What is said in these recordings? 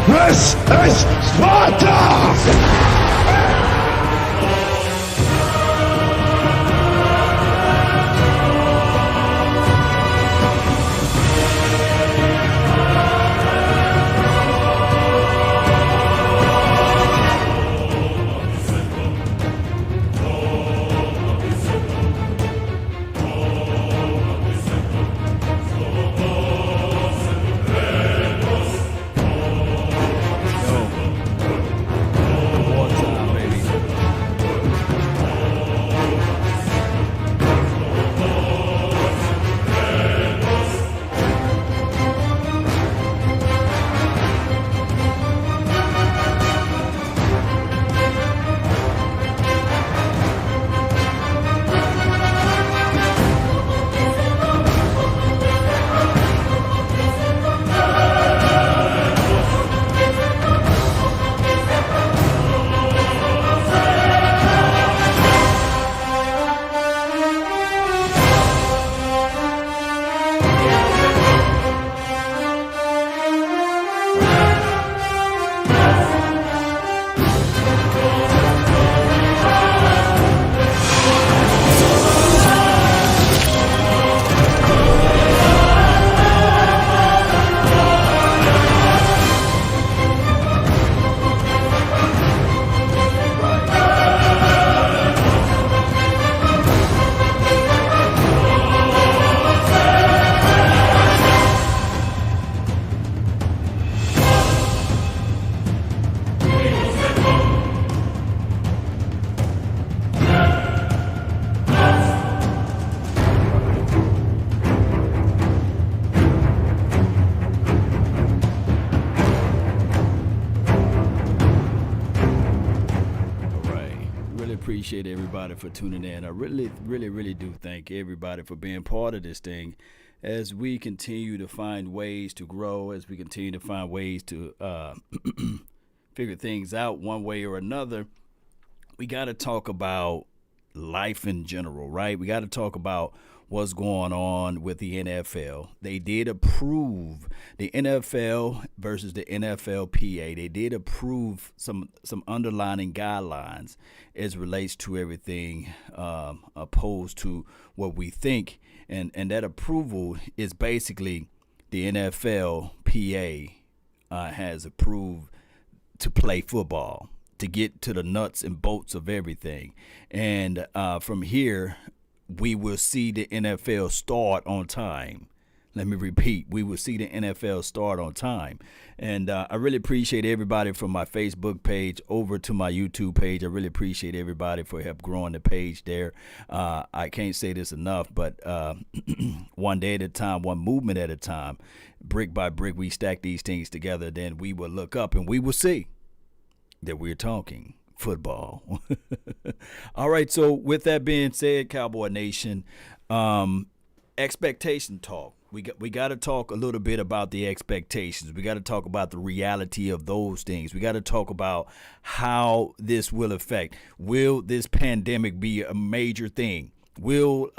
This is Sparta! Appreciate everybody for tuning in. I really do thank everybody for being part of this thing as we continue to find ways to grow, as we continue to find ways to figure things out one way or another. We got to talk about life in general, right? We got to talk about what's going on with the NFL. They did approve the NFL versus the NFLPA. They did approve some underlining guidelines as relates to everything opposed to what we think. And that approval is basically the NFLPA has approved to play football, to get to the nuts and bolts of everything. And from here, we will see the NFL start on time. Let me repeat, we will see the NFL start on time. And I really appreciate everybody from my Facebook page over to my YouTube page. I really appreciate everybody for help growing the page there. I can't say this enough, but one day at a time, one movement at a time, brick by brick, we stack these things together. Then we will look up and we will see that we're talking football. All right, so with that being said, Cowboy Nation, expectation talk. We got to talk a little bit about the expectations. We got to talk about the reality of those things. We got to talk about how this will affect. Will this pandemic be a major thing? Will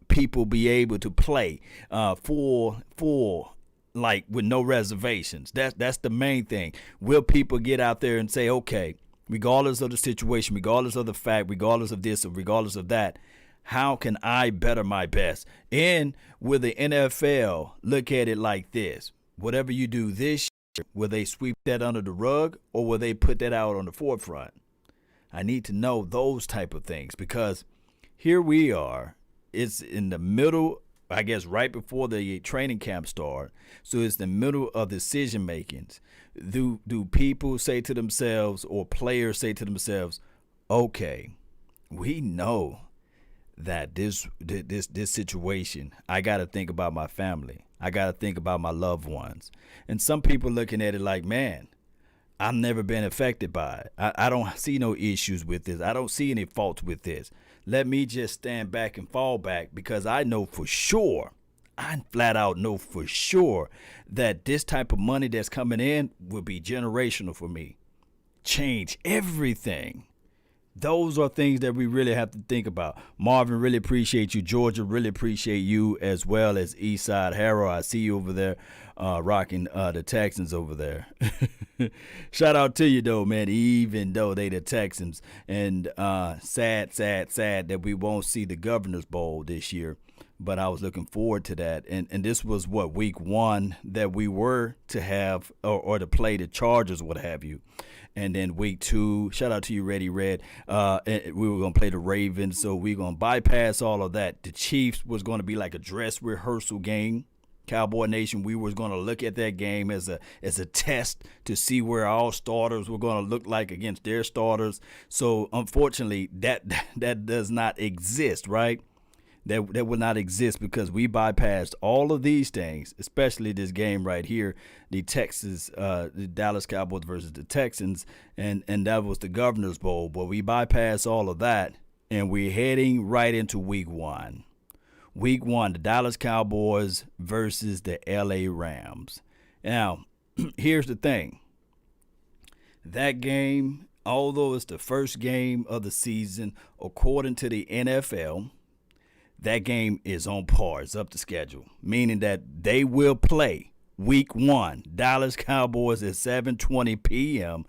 people be able to play for like with no reservations? That's the main thing. Will people get out there and say, okay, regardless of the situation, regardless of the fact, regardless of this or regardless of that, how can I better my best? And will the NFL look at it like this? Whatever you do this year, will they sweep that under the rug or will they put that out on the forefront? I need to know those type of things because here we are. It's in the middle, I guess, right before the training camp start. So it's the middle of decision makings. Do people say to themselves or players say to themselves, okay, we know that this situation, I got to think about my family. I got to think about my loved ones. And some people looking at it like, man, I've never been affected by it. I don't see no issues with this. I don't see any faults with this. Let me just stand back and fall back because I know for sure, I flat out know for sure that this type of money that's coming in will be generational for me. Change everything. Those are things that we really have to think about. Marvin, really appreciate you. Georgia, really appreciate you, as well as Eastside Harrow. I see you over there rocking the Texans over there. Shout out to you, though, man, even though they the Texans. And sad that we won't see the Governor's Bowl this year. But I was looking forward to that. And this was, week one that we were to have or to play the Chargers, what have you. And then week two, shout out to you, Ready Red. We were going to play the Ravens, so we're going to bypass all of that. The Chiefs was going to be like a dress rehearsal game. Cowboy Nation, we was going to look at that game as a test to see where our starters were going to look like against their starters. So, unfortunately, that does not exist, right? That will not exist because we bypassed all of these things, especially this game right here, the Dallas Cowboys versus the Texans, and that was the Governor's Bowl. But we bypassed all of that, and we're heading right into week one. Week one, the Dallas Cowboys versus the LA Rams. Now, here's the thing. That game, although it's the first game of the season, according to the NFL, that game is on par. It's up to schedule, meaning that they will play week one. Dallas Cowboys at 7:20 p.m.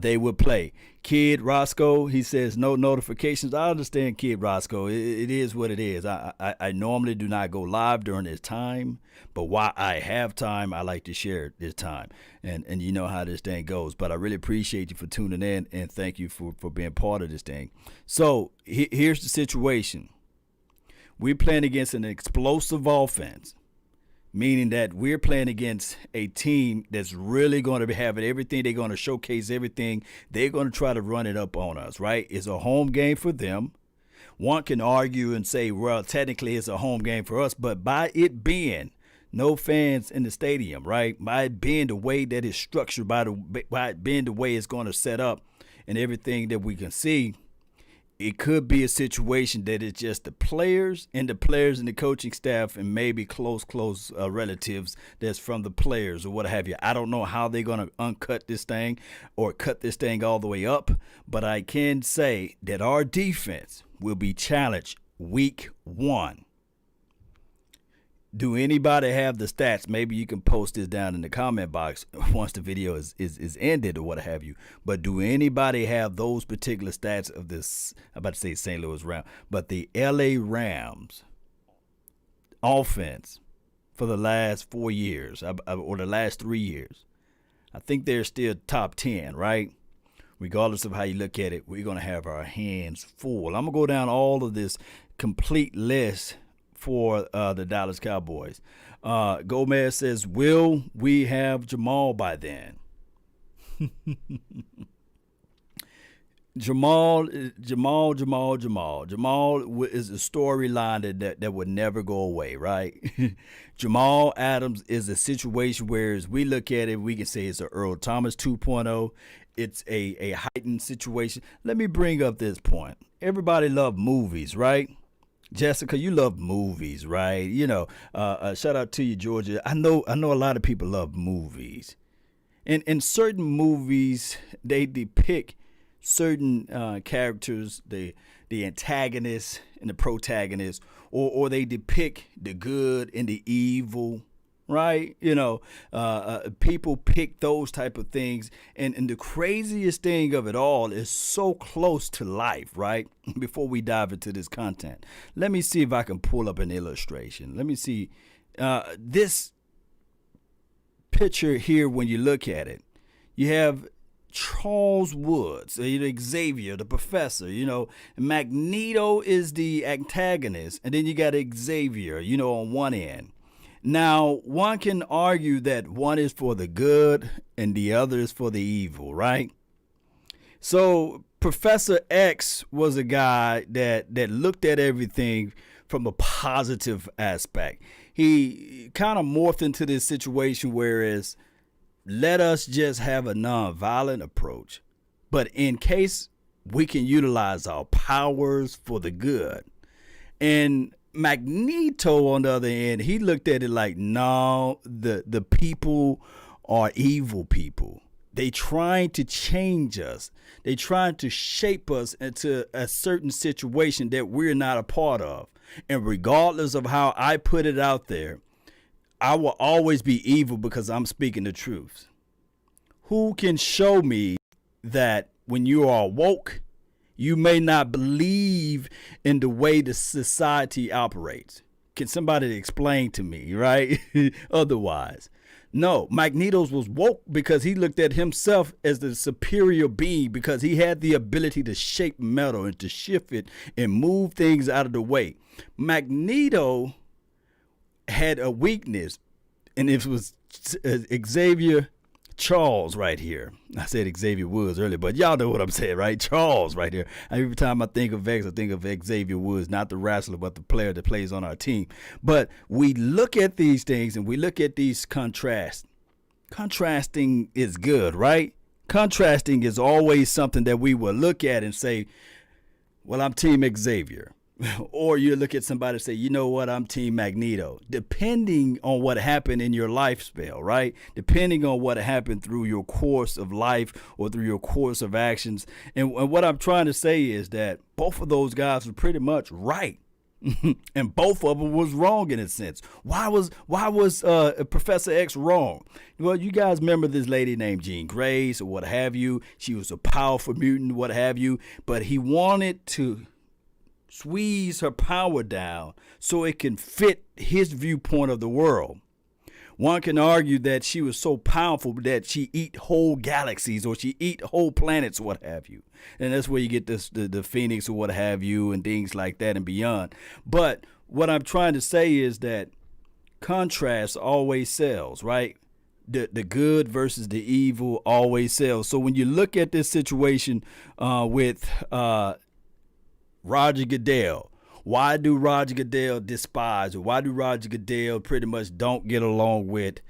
They will play. Kid Roscoe, he says no notifications. I understand, Kid Roscoe. It is what it is. I normally do not go live during this time, but while I have time, I like to share this time. And you know how this thing goes. But I really appreciate you for tuning in, and thank you for being part of this thing. So here's the situation. We're playing against an explosive offense, meaning that we're playing against a team that's really going to be having everything. They're going to showcase everything. They're going to try to run it up on us, right? It's a home game for them. One can argue and say, well, technically it's a home game for us, but by it being no fans in the stadium, right? By it being the way that it's structured, by it being the way it's going to set up and everything that we can see, it could be a situation that it's just the players and the coaching staff and maybe close relatives that's from the players or what have you. I don't know how they're going to uncut this thing or cut this thing all the way up, but I can say that our defense will be challenged week one. Do anybody have the stats? Maybe you can post this down in the comment box once the video is ended or what have you. But do anybody have those particular stats of this? I'm about to say St. Louis Rams, but the LA Rams offense for the last 4 years or the last 3 years. I think they're still top 10, right? Regardless of how you look at it, we're going to have our hands full. I'm going to go down all of this complete list for the Dallas Cowboys. Gomez says, will we have Jamal by then? Jamal is a storyline that would never go away, right? Jamal Adams is a situation where, as we look at it, we can say it's an Earl Thomas 2.0. It's a heightened situation. Let me bring up this point. Everybody loves movies, right? Jessica, you love movies, right? You know, shout out to you, Georgia. I know a lot of people love movies. And in certain movies, they depict certain characters, the antagonist and the protagonist, or they depict the good and the evil, right? You know, people pick those type of things. And the craziest thing of it all is so close to life, right? Before we dive into this content, let me see if I can pull up an illustration. Let me see this picture here. When you look at it, you have Charles Woods, Xavier, the professor, Magneto is the antagonist, and then you got Xavier, on one end. Now, one can argue that one is for the good and the other is for the evil, right? So Professor X was a guy that looked at everything from a positive aspect. He kind of morphed into this situation, whereas let us just have a nonviolent approach, but in case we can utilize our powers for the good. And Magneto, on the other end, he looked at it like, no, the people are evil people. They trying to change us. They trying to shape us into a certain situation that we're not a part of. And regardless of how I put it out there, I will always be evil because I'm speaking the truth. Who can show me that when you are woke, you may not believe in the way the society operates? Can somebody explain to me, right? Otherwise. No, Magnetos was woke because he looked at himself as the superior being, because he had the ability to shape metal and to shift it and move things out of the way. Magneto had a weakness, and it was Xavier Charles right here. I said Xavier Woods earlier, but y'all know what I'm saying, right? Charles right here. Every time I think of X, I think of Xavier Woods, not the wrestler, but the player that plays on our team. But we look at these things and we look at these contrasts. Contrasting is good, right? Contrasting is always something that we will look at and say, well, I'm Team Xavier. Or you look at somebody and say, you know what, I'm Team Magneto. Depending on what happened in your life spell, right? Depending on what happened through your course of life or through your course of actions. And what I'm trying to say is that both of those guys were pretty much right. And both of them was wrong in a sense. Why was Professor X wrong? Well, you guys remember this lady named Jean Grace or what have you. She was a powerful mutant, what have you. But he wanted to squeeze her power down so it can fit his viewpoint of the world. One can argue that she was so powerful that she eat whole galaxies or she eat whole planets, what have you. And that's where you get this, the Phoenix or what have you and things like that and beyond. But what I'm trying to say is that contrast always sells, right? The good versus the evil always sells. So when you look at this situation with Roger Goodell, why do Roger Goodell despise, or why do Roger Goodell pretty much don't get along with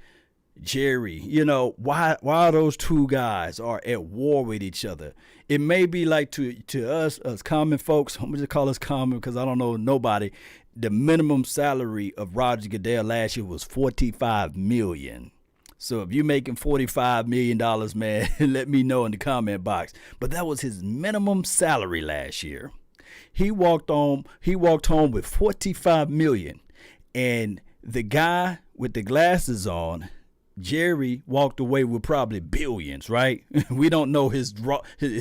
Jerry? You know, why those two guys are at war with each other? It may be like to us common folks, I'm gonna just call us common because I don't know nobody. The minimum salary of Roger Goodell last year was $45 million. So if you're making $45 million, man, let me know in the comment box. But that was his minimum salary last year. He walked home with $45 million, and the guy with the glasses on, Jerry, walked away with probably billions, right? We don't know his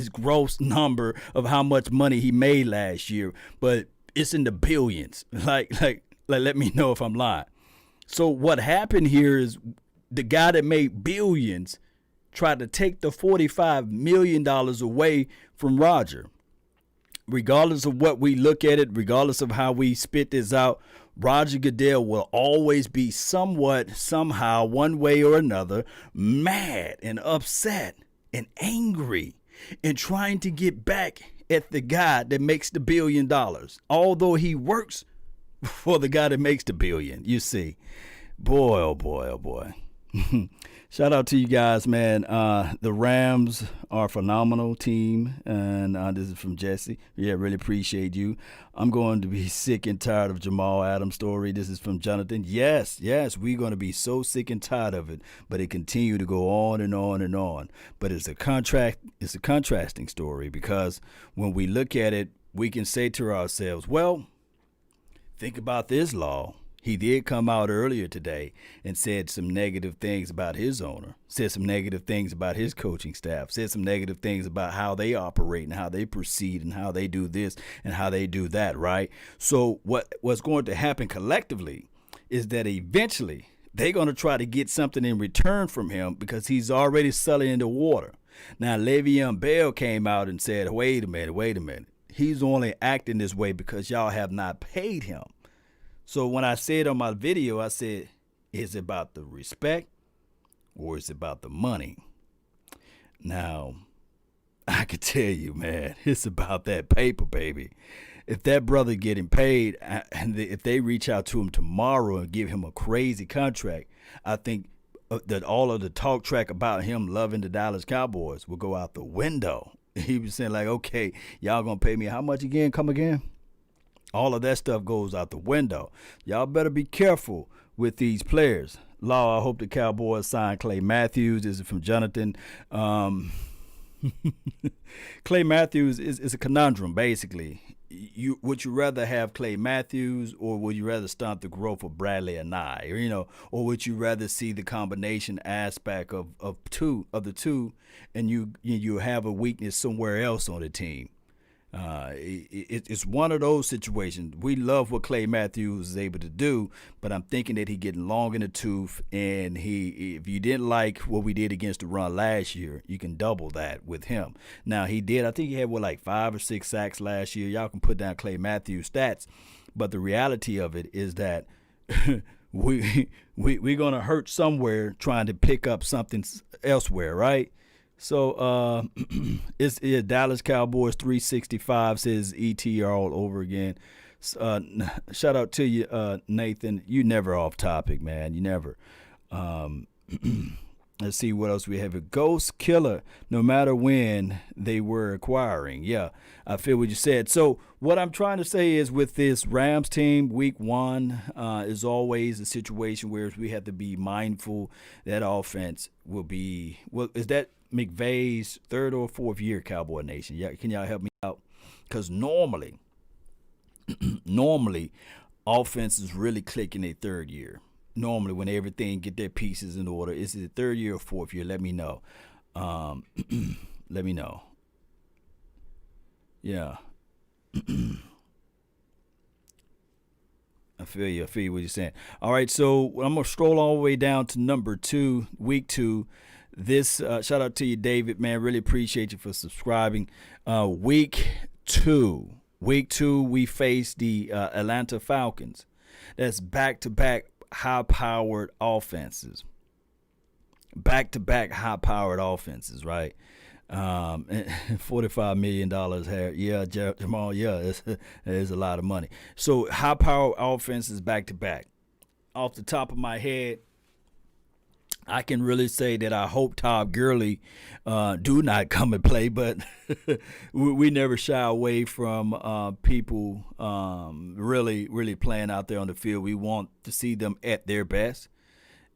gross number of how much money he made last year, but it's in the billions. Like let me know if I'm lying. So what happened here is the guy that made billions tried to take the $45 million away from Roger. Regardless of what we look at it, regardless of how we spit this out, Roger Goodell will always be somewhat, somehow, one way or another, mad and upset and angry and trying to get back at the guy that makes the $1 billion, although he works for the guy that makes the $1 billion. You see, boy, oh boy, oh boy. Shout out to you guys, man. The Rams are a phenomenal team, and this is from Jesse. Yeah, really appreciate you. I'm going to be sick and tired of Jamal Adams' story. This is from Jonathan. Yes, we're going to be so sick and tired of it, but it continue to go on and on and on. But it's a contrasting story, because when we look at it, we can say to ourselves, well, think about this law. He did come out earlier today and said some negative things about his owner, said some negative things about his coaching staff, said some negative things about how they operate and how they proceed and how they do this and how they do that, right? So what's going to happen collectively is that eventually they're going to try to get something in return from him, because he's already selling in the water. Now, Le'Veon Bell came out and said, wait a minute. He's only acting this way because y'all have not paid him. So when I said on my video, I said, is it about the respect or is it about the money? Now, I could tell you, man, it's about that paper, baby. If that brother getting paid, and if they reach out to him tomorrow and give him a crazy contract, I think that all of the talk track about him loving the Dallas Cowboys will go out the window. He was saying like, okay, y'all gonna pay me how much again? Come again? All of that stuff goes out the window. Y'all better be careful with these players. Law, I hope the Cowboys sign Clay Matthews. This is from Jonathan. Clay Matthews is a conundrum, basically. Would you rather have Clay Matthews, or would you rather stunt the growth of Bradley and Nye, or would you rather see the combination aspect of the two, and you have a weakness somewhere else on the team? It's one of those situations. We love what Clay Matthews is able to do, but I'm thinking that he's getting long in the tooth, and if you didn't like what we did against the run last year, you can double that with him. Now, I think he had, 5 or 6 sacks last year. Y'all can put down Clay Matthews' stats, but the reality of it is that we're going to hurt somewhere trying to pick up something elsewhere, right? So it's Dallas Cowboys 365, says ET all over again. Shout out to you, Nathan. You never off topic, man. You never. Let's see what else we have. A Ghost Killer, no matter when they were acquiring. Yeah, I feel what you said. So what I'm trying to say is, with this Rams team, week 1 is always a situation where we have to be mindful that offense will be, is that McVay's 3rd or 4th year, Cowboy Nation? Yeah, can y'all help me out? Because normally, offense is really clicking their 3rd year. Normally, when everything get their pieces in order, is it 3rd year or 4th year? Let me know. Let me know. Yeah. I feel you what you're saying. All right, so I'm going to stroll all the way down to number 2, week 2. This shout out to you, David, man. Really appreciate you for subscribing. Week 2, we face the Atlanta Falcons. That's back-to-back high-powered offenses. Back-to-back high-powered offenses, right? $45 million here. Yeah, Jamal, yeah, it's a lot of money. So high-powered offenses back-to-back. Off the top of my head, I can really say that I hope Todd Gurley do not come and play, but we never shy away from people really playing out there on the field. We want to see them at their best,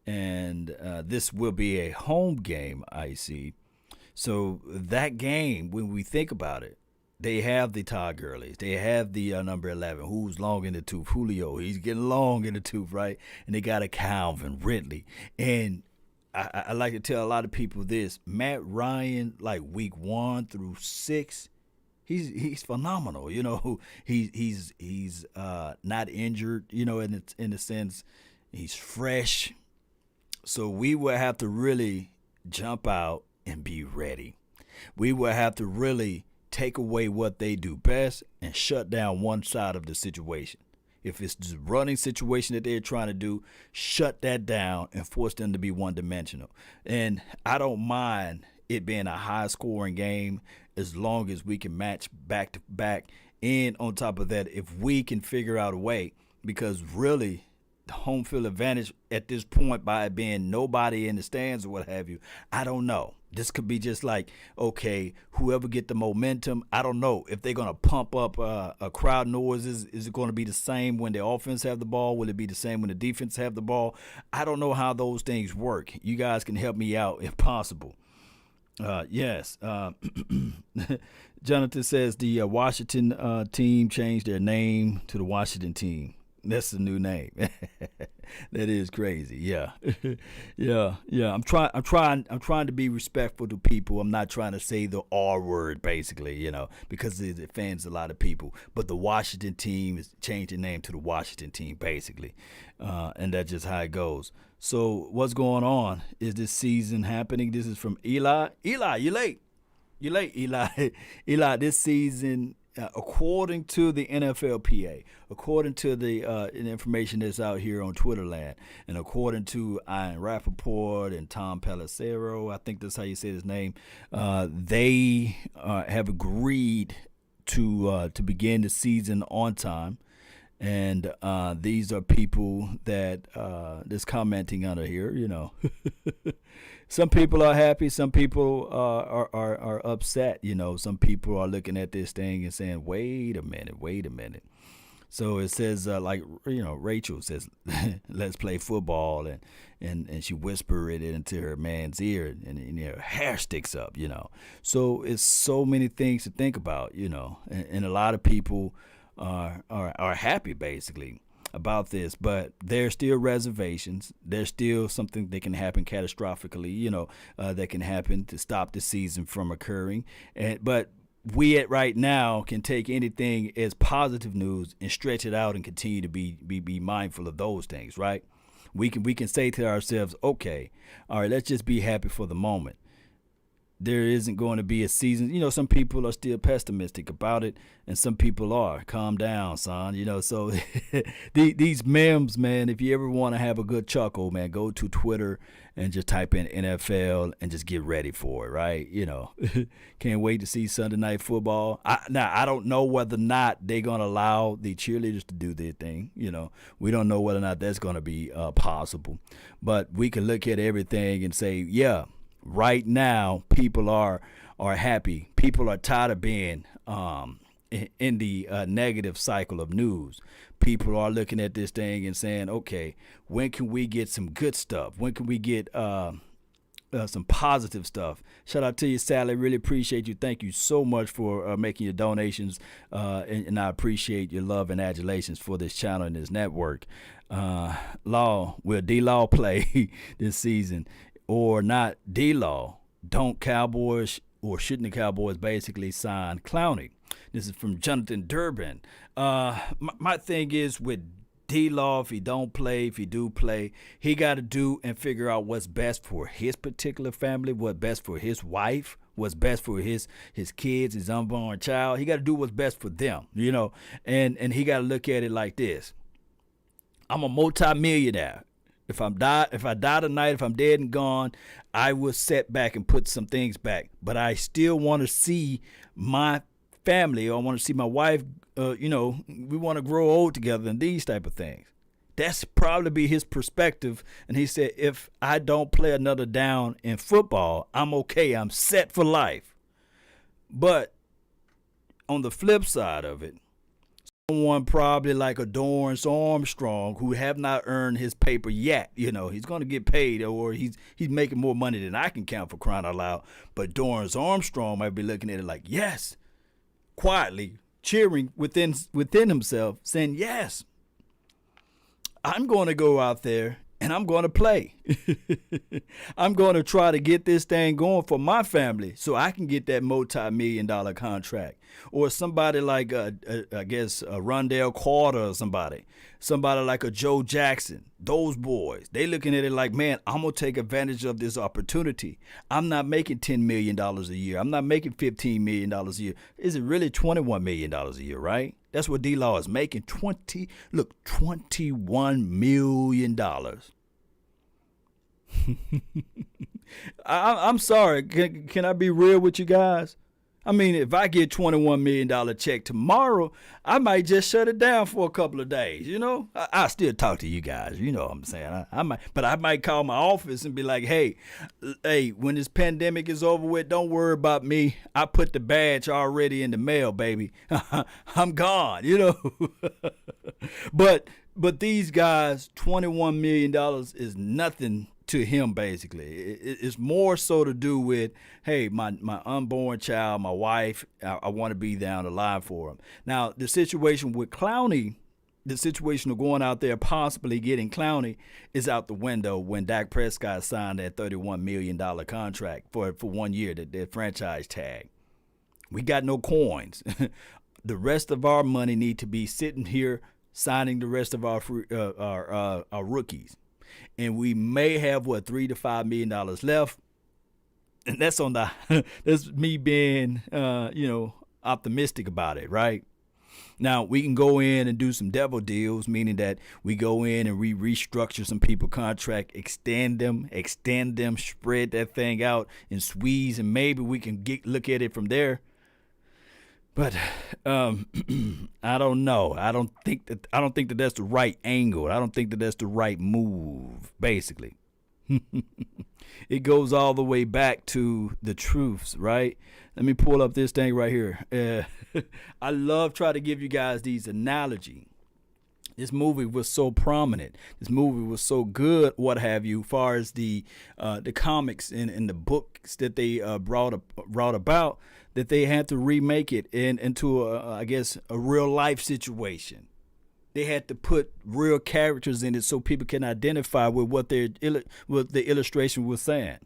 and this will be a home game, I see. So that game, when we think about it, they have the Todd Gurleys. They have the number 11, who's long in the tooth. Julio, he's getting long in the tooth, right? And they got a Calvin Ridley. And I like to tell a lot of people this. Matt Ryan, like week 1 through 6, he's phenomenal. He's not injured, in the sense he's fresh. So we will have to really jump out and be ready. We will have to really take away what they do best and shut down one side of the situation. If it's the running situation that they're trying to do, shut that down and force them to be one-dimensional. And I don't mind it being a high-scoring game as long as we can match back-to-back. And on top of that, if we can figure out a way, because really the home field advantage at this point, by it being nobody in the stands or what have you, I don't know. This could be just like, okay, whoever get the momentum, I don't know if they're going to pump up a crowd noises. Is it going to be the same when the offense have the ball? Will it be the same when the defense have the ball? I don't know how those things work. You guys can help me out if possible. Yes. Jonathan says the Washington team changed their name to the Washington team. That's the new name. That is crazy. Yeah. yeah. I'm trying to be respectful to people. I'm not trying to say the R word, basically, because it offends a lot of people. But the Washington team is changed their name to the Washington team, basically. And that's just how it goes. So what's going on? Is this season happening? This is from Eli. Eli, you late. Eli. Eli, this season, according to the NFLPA, according to the information that's out here on Twitter land, and according to Ian Rappaport and Tom Pelissero, I think that's how you say his name, they have agreed to begin the season on time. And these are people that that's commenting under here, Some people are happy. Some people are upset. Some people are looking at this thing and saying, wait a minute. So it says, Rachel says, let's play football. And she whispered it into her man's ear, and her hair sticks up, So it's so many things to think about, and a lot of people are happy, basically, about this, but there's still reservations. There's still something that can happen catastrophically, that can happen to stop the season from occurring. But we right now can take anything as positive news and stretch it out and continue to be mindful of those things, right? We can say to ourselves, okay, all right, let's just be happy for the moment. There isn't going to be a season. Some people are still pessimistic about it, and some people are. Calm down, son. So these memes, man, if you ever want to have a good chuckle, man, go to Twitter and just type in NFL and just get ready for it, right? Can't wait to see Sunday Night Football. I don't know whether or not they're going to allow the cheerleaders to do their thing. We don't know whether or not that's going to be possible. But we can look at everything and say, yeah, right now, people are happy. People are tired of being in the negative cycle of news. People are looking at this thing and saying, okay, when can we get some good stuff? When can we get some positive stuff? Shout out to you, Sally. Really appreciate you. Thank you so much for making your donations, and I appreciate your love and adulations for this channel and this network. Will D-Law play this season? Or not? D-Law, don't Cowboys, or shouldn't the Cowboys basically sign Clowney? This is from Jonathan Durbin. My thing is with D-Law, if he don't play, if he do play, he got to do and figure out what's best for his particular family, what's best for his wife, what's best for his kids, his unborn child. He got to do what's best for them, and he got to look at it like this. I'm a multi-millionaire. If I die tonight, if I'm dead and gone, I will set back and put some things back. But I still want to see my family, or I want to see my wife. We want to grow old together and these type of things. That's probably be his perspective. And he said, if I don't play another down in football, I'm okay. I'm set for life. But on the flip side of it, someone probably like a Dorrance Armstrong, who have not earned his paper yet. He's going to get paid, or he's making more money than I can count, for crying out loud. But Dorrance Armstrong might be looking at it like, yes, quietly cheering within himself, saying, yes, I'm going to go out there and I'm going to play. I'm going to try to get this thing going for my family so I can get that multi-million-dollar contract. Or somebody like, I guess, a Rondell Carter, or somebody like a Joe Jackson. Those boys, they looking at it like, man, I'm going to take advantage of this opportunity. I'm not making $10 million a year. I'm not making $15 million a year. Is it really $21 million a year, right? That's what D-Law is making. $21 million. I'm sorry. Can I be real with you guys? I mean, if I get $21 million check tomorrow, I might just shut it down for a couple of days. I still talk to you guys. You know what I'm saying? I might call my office and be like, hey, when this pandemic is over with, don't worry about me. I put the badge already in the mail, baby. I'm gone, But these guys, $21 million is nothing to him, basically. It's more so to do with, hey, my unborn child, my wife, I want to be down the line for him. Now, the situation with Clowney, the situation of going out there possibly getting Clowney is out the window when Dak Prescott signed that $31 million contract for 1 year, that franchise tag. We got no coins. The rest of our money need to be sitting here signing the rest of our rookies. And we may have $3 to $5 million left, and that's that's me being optimistic about it, right? Now we can go in and do some devil deals, meaning that we go in and we restructure some people contract, extend them, spread that thing out and squeeze, and maybe we can look at it from there. But I don't know. I don't think that that's the right angle. I don't think that that's the right move, basically. It goes all the way back to the truths, right? Let me pull up this thing right here. I love trying to give you guys these analogy. This movie was so prominent. This movie was so good, what have you, far as the comics and the books that they brought about, that they had to remake it into I guess a real life situation. They had to put real characters in it so people can identify with what what the illustration was saying.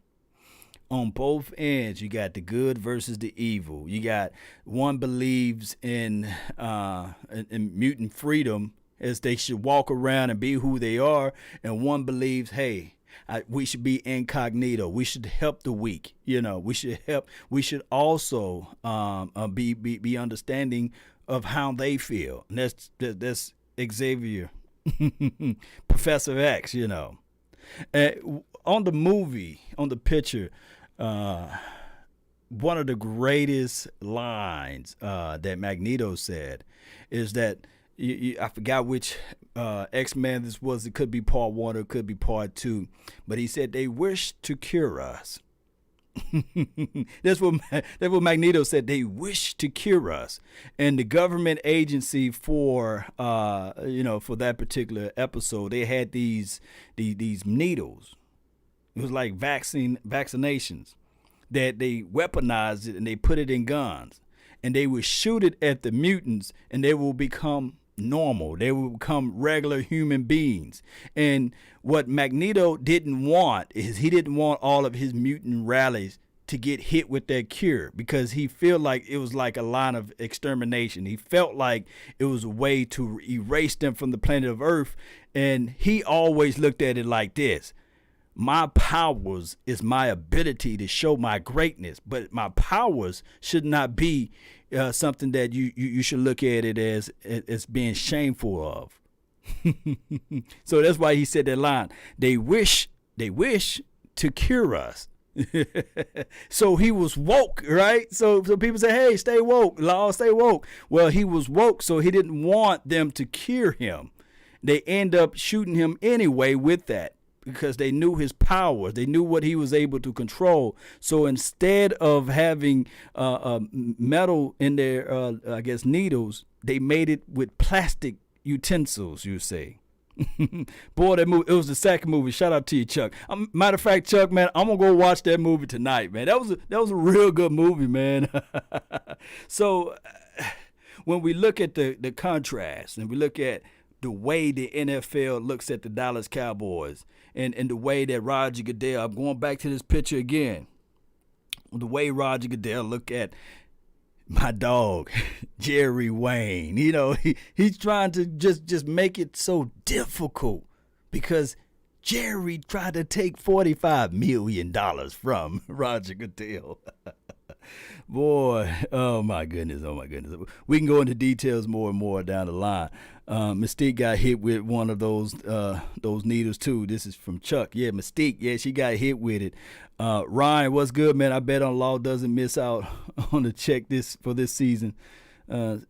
On both ends, you got the good versus the evil. You got one believes in mutant freedom, as they should walk around and be who they are, and one believes, hey, we should be incognito. We should help the weak. We should help. We should also be understanding of how they feel. And that's Xavier, Professor X. On the movie, on the picture, one of the greatest lines that Magneto said is that I forgot which X-Men this was. It could be part 1 or it could be part 2, but he said they wish to cure us. That's what Magneto said. They wish to cure us, and the government agency for that particular episode, they had these needles. It was like vaccinations that they weaponized it and they put it in guns, and they would shoot it at the mutants, and they will become normal. They will become regular human beings. And what Magneto didn't want is he didn't want all of his mutant rallies to get hit with that cure, because he felt like it was like a line of extermination. He felt like it was a way to erase them from the planet of Earth. And he always looked at it like this: my powers is my ability to show my greatness, but my powers should not be something that you should look at it as being shameful of. So that's why he said that line. They wish to cure us. So he was woke, right? So people say, hey, stay woke, law, stay woke. Well, he was woke, so he didn't want them to cure him. They end up shooting him anyway with that, because they knew his powers. They knew what he was able to control. So instead of having metal in their, needles, they made it with plastic utensils, you say. Boy, that movie, it was the second movie. Shout out to you, Chuck. Matter of fact, Chuck, man, I'm going to go watch that movie tonight, man. That was a real good movie, man. So when we look at the contrast, and we look at the way the NFL looks at the Dallas Cowboys, and the way that Roger Goodell, I'm going back to this picture again, the way Roger Goodell look at my dog, Jerry Wayne. He's trying to just make it so difficult, because Jerry tried to take $45 million from Roger Goodell. Boy, oh my goodness. We can go into details more and more down the line. Mystique got hit with one of those needles too. This is from Chuck. Yeah, Mystique. Yeah, she got hit with it. Ryan, what's good, man? I bet on Law doesn't miss out on the check for this season.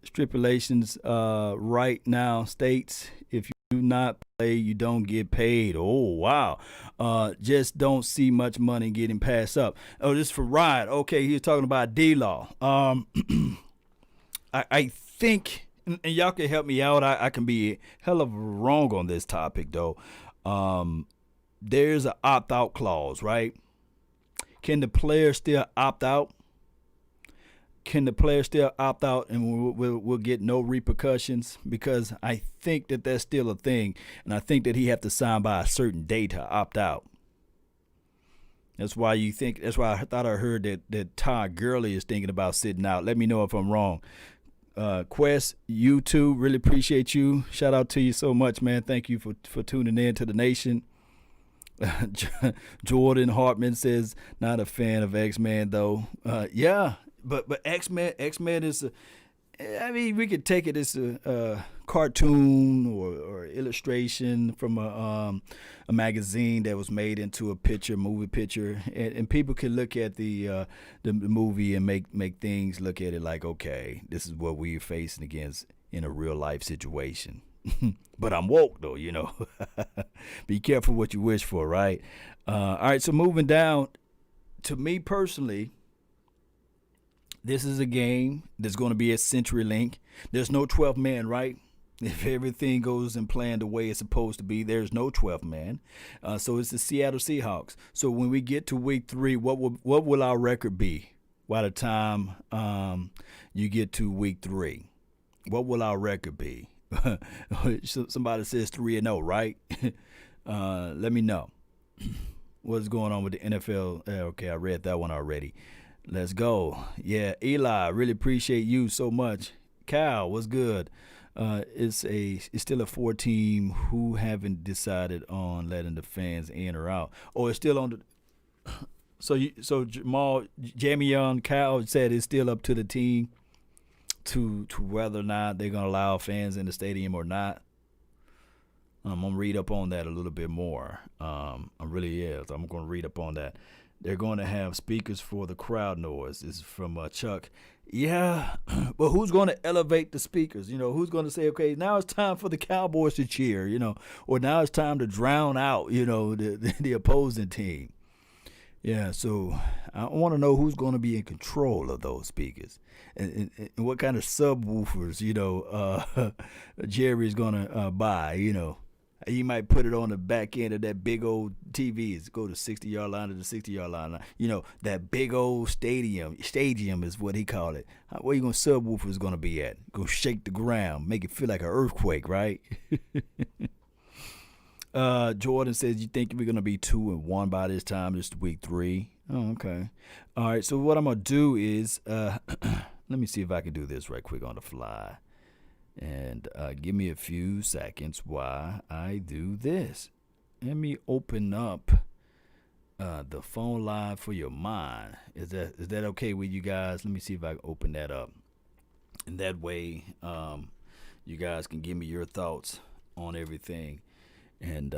Stipulations right now states if you do not play, you don't get paid. Oh, wow. Just don't see much money getting passed up. Oh, this is for Ryan. Okay, he was talking about D-Law. I think, and y'all can help me out, I can be hell of wrong on this topic, though. There's an opt-out clause, right? Can the player still opt out? Can the player still opt out and we'll get no repercussions? Because I think that that's still a thing, and I think that he have to sign by a certain date to opt out. That's why I thought I heard that Todd Gurley is thinking about sitting out. Let me know if I'm wrong. Quest, you too, really appreciate you. Shout out to you so much, man. Thank you for tuning in to the nation. Jordan Hartman says not a fan of X-Men though. Yeah. But X-Men is, we could take it as a cartoon or illustration from a magazine that was made into a movie picture, and people can look at the movie and make things look at it like, okay, this is what we're facing against in a real life situation. But I'm woke though, Be careful what you wish for, right? All right, so moving down, to me personally, this is a game that's going to be at CenturyLink. There's no 12th man, right? If everything goes and planned the way it's supposed to be, there's no 12th man. So it's the Seattle Seahawks. So when we get to week 3, what will our record be by the time you get to week 3? What will our record be? Somebody says 3-0, right? Let me know. What's going on with the NFL? Okay, I read that one already. Let's go. Yeah, Eli, really appreciate you so much. Cal, what's good? It's still a 4-team who haven't decided on letting the fans in or out. Oh, it's still on the. So Jamal, Jamie Young, Cal said it's still up to the team to whether or not they're gonna allow fans in the stadium or not. I'm gonna read up on that a little bit more. I'm gonna read up on that. They're going to have speakers for the crowd noise. This is from Chuck. Yeah, but who's going to elevate the speakers? Who's going to say, okay, now it's time for the Cowboys to cheer, or now it's time to drown out, the opposing team. Yeah, so I want to know who's going to be in control of those speakers and what kind of subwoofers, Jerry's going to buy, He might put it on the back end of that big old TV. It's go to 60-yard line to the 60-yard line. That big old stadium is what he called it. Where you going subwoofer is going to be at? Go shake the ground, make it feel like an earthquake, right? Jordan says, you think we're going to be 2-1 by this time? This is week 3. Oh, okay. All right, so what I'm going to do is, let me see if I can do this right quick on the fly. And give me a few seconds while I do this. Let me open up the phone line for your mind. Is that okay with you guys? Let me see if I can open that up. And that way you guys can give me your thoughts on everything and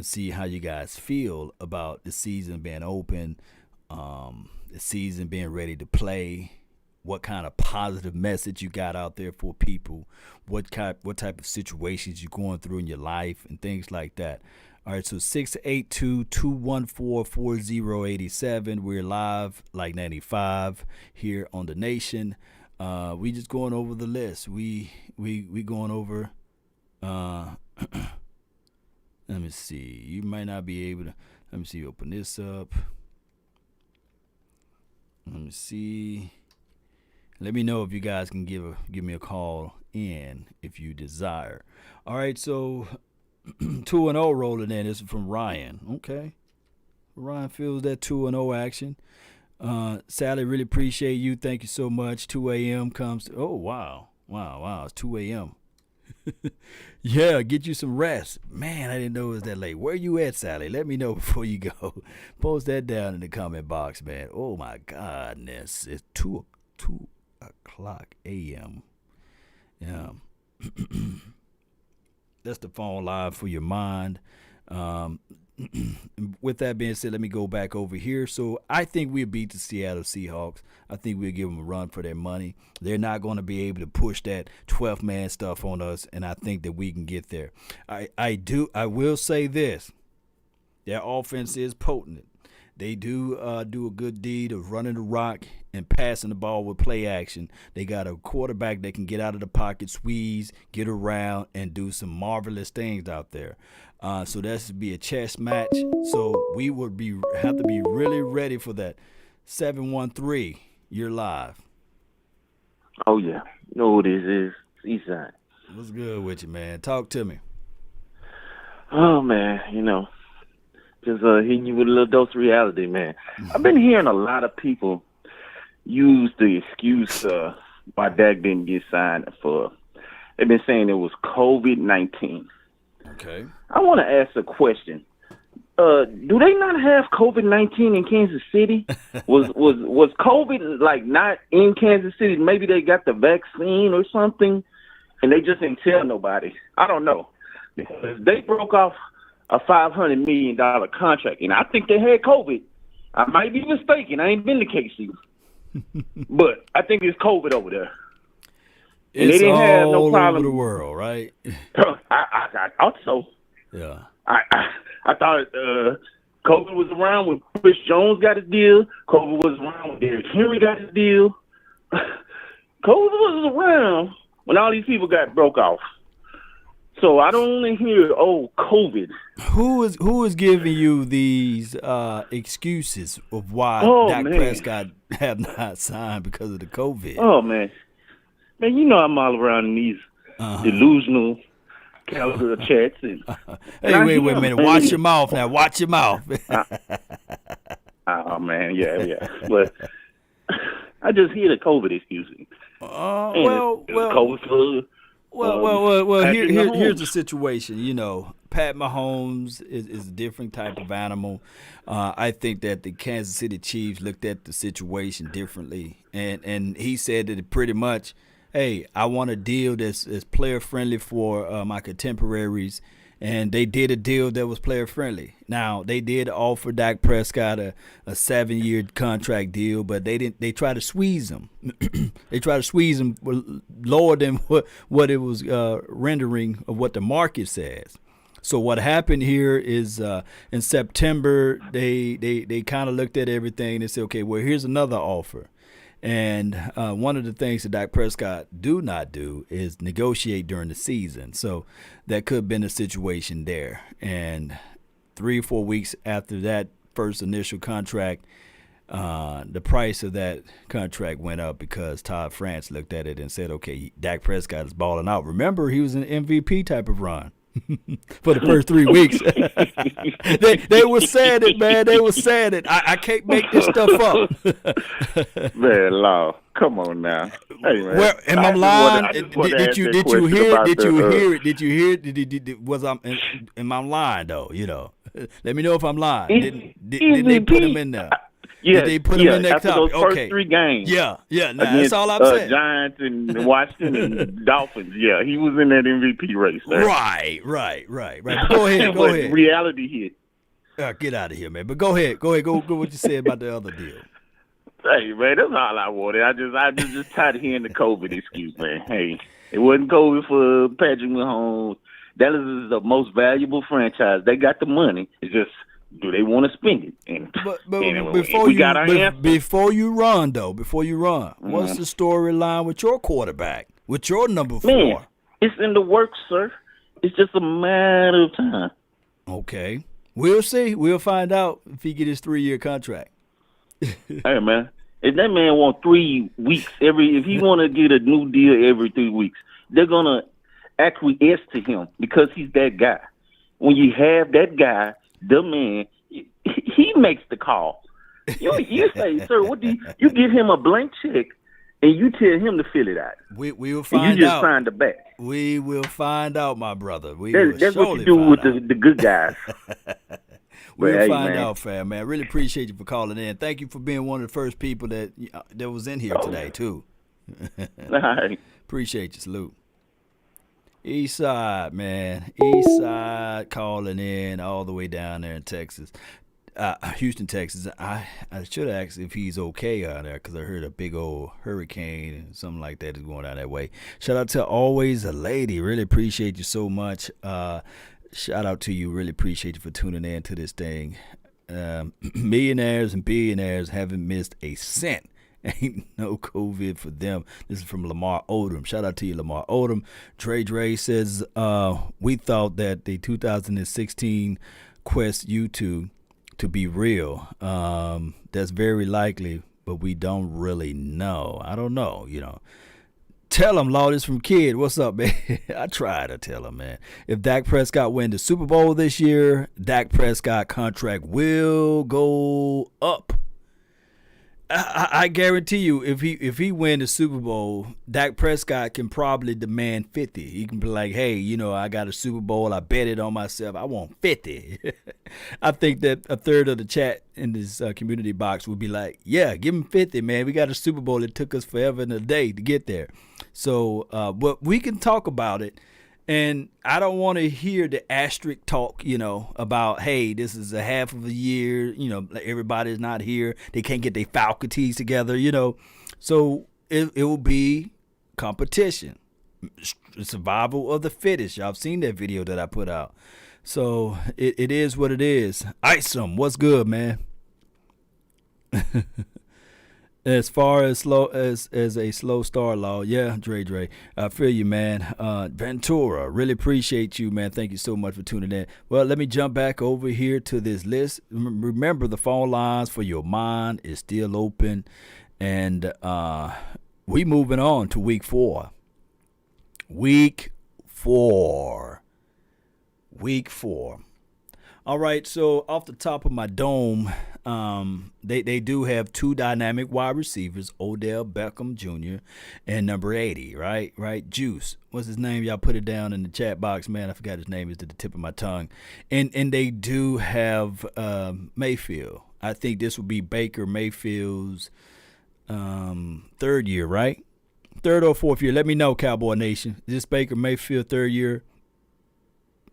see how you guys feel about the season being open, the season being ready to play. What kind of positive message you got out there for people, what type of situations you're going through in your life and things like that. All right, so 682-214-4087. We're live like 95 here on The Nation. We just going over the list. We going over let me see. You might not be able to. Let me see. Open this up. Let me see. Let me know if you guys can give me a call in if you desire. All right, so 2-0 rolling in. This is from Ryan. Okay. Ryan feels that 2-0 action. Sally, really appreciate you. Thank you so much. 2 a.m. comes. Oh, wow. It's 2 a.m. Yeah, get you some rest. Man, I didn't know it was that late. Where you at, Sally? Let me know before you go. Post that down in the comment box, man. Oh, my goodness. It's 2 o'clock a.m. Yeah. That's the phone line for your mind. With that being said, let me go back over here. So I think we'll beat the Seattle Seahawks. I think we'll give them a run for their money. They're not going to be able to push that 12th man stuff on us, and I think that we can get there. I will say this. Their offense is potent. They do a good deed of running the rock and passing the ball with play action. They got a quarterback that can get out of the pocket, squeeze, get around, and do some marvelous things out there. So that should be a chess match. So we would have to be really ready for that. 713, you're live. Oh, yeah. You know who this is. Eastside. What's good with you, man? Talk to me. Oh, man, just hitting you with a little dose of reality, man. I've been hearing a lot of people use the excuse why Dak didn't get signed for. They've been saying it was COVID-19. Okay. I want to ask a question. Do they not have COVID-19 in Kansas City? Was COVID not in Kansas City? Maybe they got the vaccine or something, and they just didn't tell nobody. I don't know. Because they broke off a $500 million contract, and I think they had COVID. I might be mistaken. I ain't been to KC. But I think it's COVID over there. And It's they didn't all have no problem. over the world, right? I thought so. Yeah. I thought COVID was around when Chris Jones got his deal. COVID was around when Derrick Henry got his deal. COVID was around when all these people got broke off. So I don't want to hear, COVID. Who is giving you these excuses of why Dak Prescott have not signed because of the COVID? Oh, man. Man, you know I'm all around in these delusional caliber chats. And, hey, wait a minute. Watch your mouth now. Watch your mouth. Oh, man, yeah. But I just hear the COVID excuses. COVID flu. Well. Here's the situation. You know, Pat Mahomes is a different type of animal. I think that the Kansas City Chiefs looked at the situation differently, and he said that it pretty much, hey, I want a deal that's player friendly for my contemporaries. And they did a deal that was player friendly. Now they did offer Dak Prescott a 7-year contract deal, but they didn't. They tried to squeeze him. They tried to squeeze him lower than what it was rendering of what the market says. So what happened here is in September they kind of looked at everything and said, okay, well, here's another offer. And one of the things that Dak Prescott do not do is negotiate during the season. So that could have been a situation there. And 3 or 4 weeks after that first initial contract, the price of that contract went up because Todd France looked at it and said, okay, Dak Prescott is balling out. Remember, he was an MVP type of run. For the first 3 weeks. they were saying it, man. They were saying it. I can't make this stuff up. Man, Law, come on now. Hey, man. Where am I lying? Did you hear it? Did you hear it? Am I lying though? You know. Let me know if I'm lying. Did they put him in there? Yeah, did they put him in that after those first 3 games. Yeah. That's all I'm saying. Giants and Washington and Dolphins. Yeah, he was in that MVP race. Man. Right. Go ahead. Reality hit. Get out of here, man. But go ahead. Go what you said about the other deal. Hey, man, that's all I wanted. I just tired of hearing the COVID excuse, man. Hey, it wasn't COVID for Patrick Mahomes. Dallas is the most valuable franchise. They got the money. It's just, do they want to spend it? And, before you run, what's the storyline with your quarterback, with your number 4? Man, it's in the works, sir. It's just a matter of time. Okay. We'll see. We'll find out if he get his 3-year contract. Hey, man, if that man want 3 weeks if he want to get a new deal every 3 weeks, they're going to acquiesce to him because he's that guy. When you have that guy, the man, he makes the call. You say, sir, what do you give him a blank check and you tell him to fill it out. We will find out. You just signed the back. We will find out, my brother. That's what you do with the good guys. We'll find out, fam, man. Really appreciate you for calling in. Thank you for being one of the first people that was in here today, too. All right. Appreciate you. Salute. East Side, man. East Side calling in all the way down there in Texas. Houston, Texas. I should ask if he's okay out there because I heard a big old hurricane and something like that is going down that way. Shout out to Always a Lady. Really appreciate you so much. Shout out to you. Really appreciate you for tuning in to this thing. Millionaires and billionaires haven't missed a cent. Ain't no COVID for them. This is from Lamar Odom. Shout out to you, Lamar Odom. Dre says, we thought that the 2016 Quest U2 to be real. That's very likely, but we don't really know. I don't know, Tell him, Law, this from Kid. What's up, man? I try to tell him, man. If Dak Prescott win the Super Bowl this year, Dak Prescott contract will go up. I guarantee you, if he win the Super Bowl, Dak Prescott can probably demand 50. He can be like, hey, I got a Super Bowl. I bet it on myself. I want 50. I think that a third of the chat in this community box would be like, yeah, give him 50, man. We got a Super Bowl. It took us forever and a day to get there. So, but we can talk about it. And I don't want to hear the asterisk talk, about, hey, this is a half of a year, everybody's not here. They can't get their faculties together, So it will be competition, survival of the fittest. Y'all have seen that video that I put out. So it is what it is. Isom, what's good, man? As far as slow as a slow start, law, yeah, Dre, I feel you, man. Ventura, really appreciate you, man. Thank you so much for tuning in. Well, let me jump back over here to this list. Remember, the phone lines for your mind is still open, and we moving on to week 4. Week 4. All right, so off the top of my dome, they do have 2 dynamic wide receivers, Odell Beckham Jr. and number 80, right? Juice. What's his name? Y'all put it down in the chat box, man. I forgot his name. It's at the tip of my tongue. And they do have Mayfield. I think this will be Baker Mayfield's 3rd year, right? 3rd or 4th year. Let me know, Cowboy Nation. Is this Baker Mayfield 3rd year?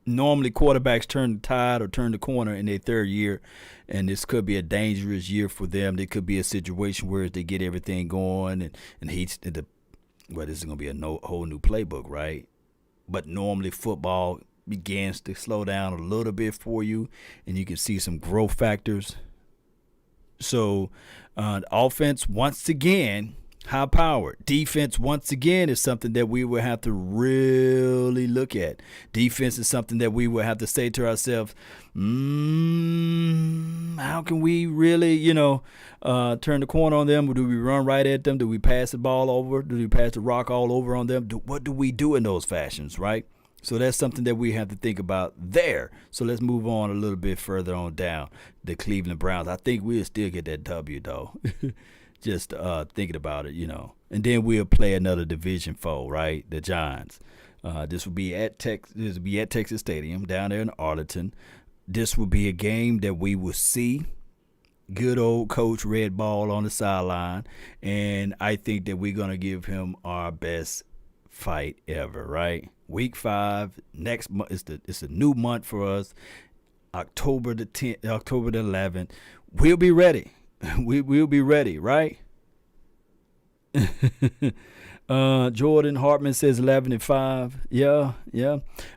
Normally, quarterbacks turn the tide or turn the corner in their 3rd year, and this could be a dangerous year for them. There could be a situation where they get everything going, and this is going to be a whole new playbook, right? But normally, football begins to slow down a little bit for you, and you can see some growth factors. So, the offense, once again, high powered. Defense, once again, is something that we will have to really look at. Defense is something that we will have to say to ourselves, how can we really, turn the corner on them? Or do we run right at them? Do we pass the ball over? Do we pass the rock all over on them? What do we do in those fashions, right? So that's something that we have to think about there. So let's move on a little bit further on down. The Cleveland Browns. I think we'll still get that W, though. Just thinking about it, and then we'll play another division foe, right? The Giants. This will be at Texas Stadium down there in Arlington. This will be a game that we will see. Good old Coach Red Ball on the sideline, and I think that we're gonna give him our best fight ever, right? Week 5 next month. It's a new month for us. October the 10th, October the 11th. We'll be ready. We'll be ready, right? Jordan Hartman says 11-5. Yeah.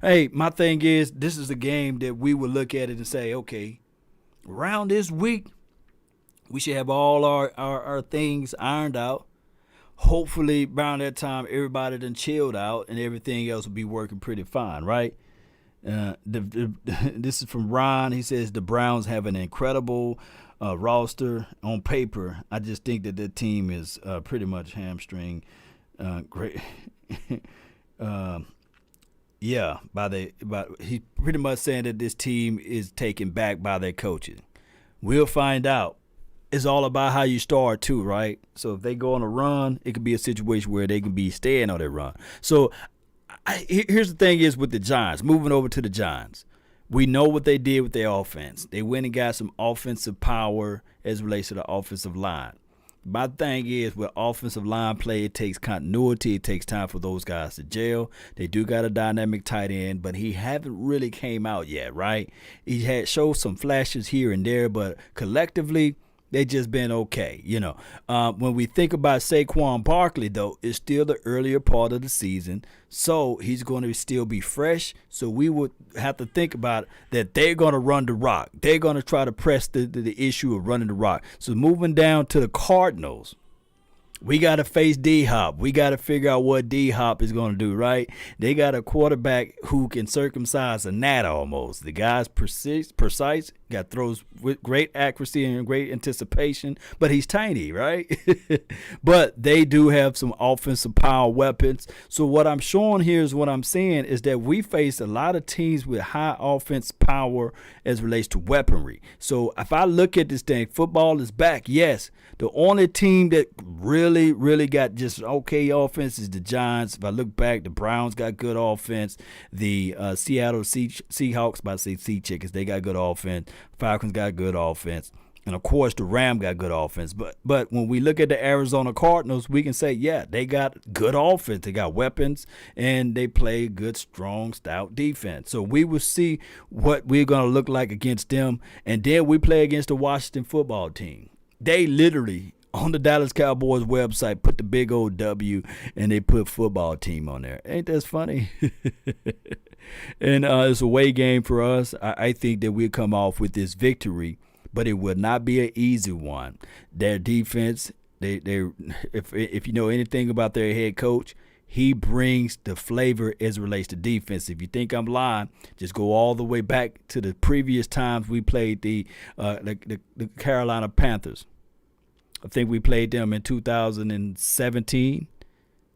Hey, my thing is, this is a game that we will look at it and say, okay, around this week, we should have all our things ironed out. Hopefully, around that time, everybody done chilled out and everything else will be working pretty fine, right? This is from Ron. He says the Browns have an incredible roster on paper. I just think that the team is pretty much hamstring. Great. He's pretty much saying that this team is taken back by their coaches. We'll find out. It's all about how you start too, right? So if they go on a run, it could be a situation where they can be staying on their run. So here's the thing is with the Giants, moving over to the Giants. We know what they did with their offense. They went and got some offensive power as it relates to the offensive line. My thing is with offensive line play, it takes continuity. It takes time for those guys to gel. They do got a dynamic tight end, but he haven't really came out yet, right? He had showed some flashes here and there, but collectively, they just been okay, When we think about Saquon Barkley, though, it's still the earlier part of the season, so he's going to still be fresh. So we would have to think about that they're going to run the rock. They're going to try to press the issue of running the rock. So moving down to the Cardinals, we got to face D-Hop. We got to figure out what D-Hop is going to do, right? They got a quarterback who can circumcise a gnat almost. The guy's precise, got throws with great accuracy and great anticipation, but he's tiny, right? But they do have some offensive power weapons. So what I'm showing here is what I'm saying is that we face a lot of teams with high offense power as it relates to weaponry. So if I look at this thing, football is back, yes. The only team that really got just okay offense is the Giants. If I look back, the Browns got good offense. The Seattle Seahawks, about to say Sea Chickens, they got good offense. Falcons got good offense. And, of course, the Rams got good offense. But when we look at the Arizona Cardinals, we can say, yeah, they got good offense. They got weapons, and they play good, strong, stout defense. So we will see what we're going to look like against them. And then we play against the Washington football team. They literally, on the Dallas Cowboys website, put the big old W, and they put football team on there. Ain't that funny? And it's a away game for us. I think that we'll come off with this victory, but it will not be an easy one. Their defense They if you know anything about their head coach, he brings the flavor as it relates to defense. If you think I'm lying, just go all the way back to the previous times we played the Carolina Panthers. I think we played them in 2017.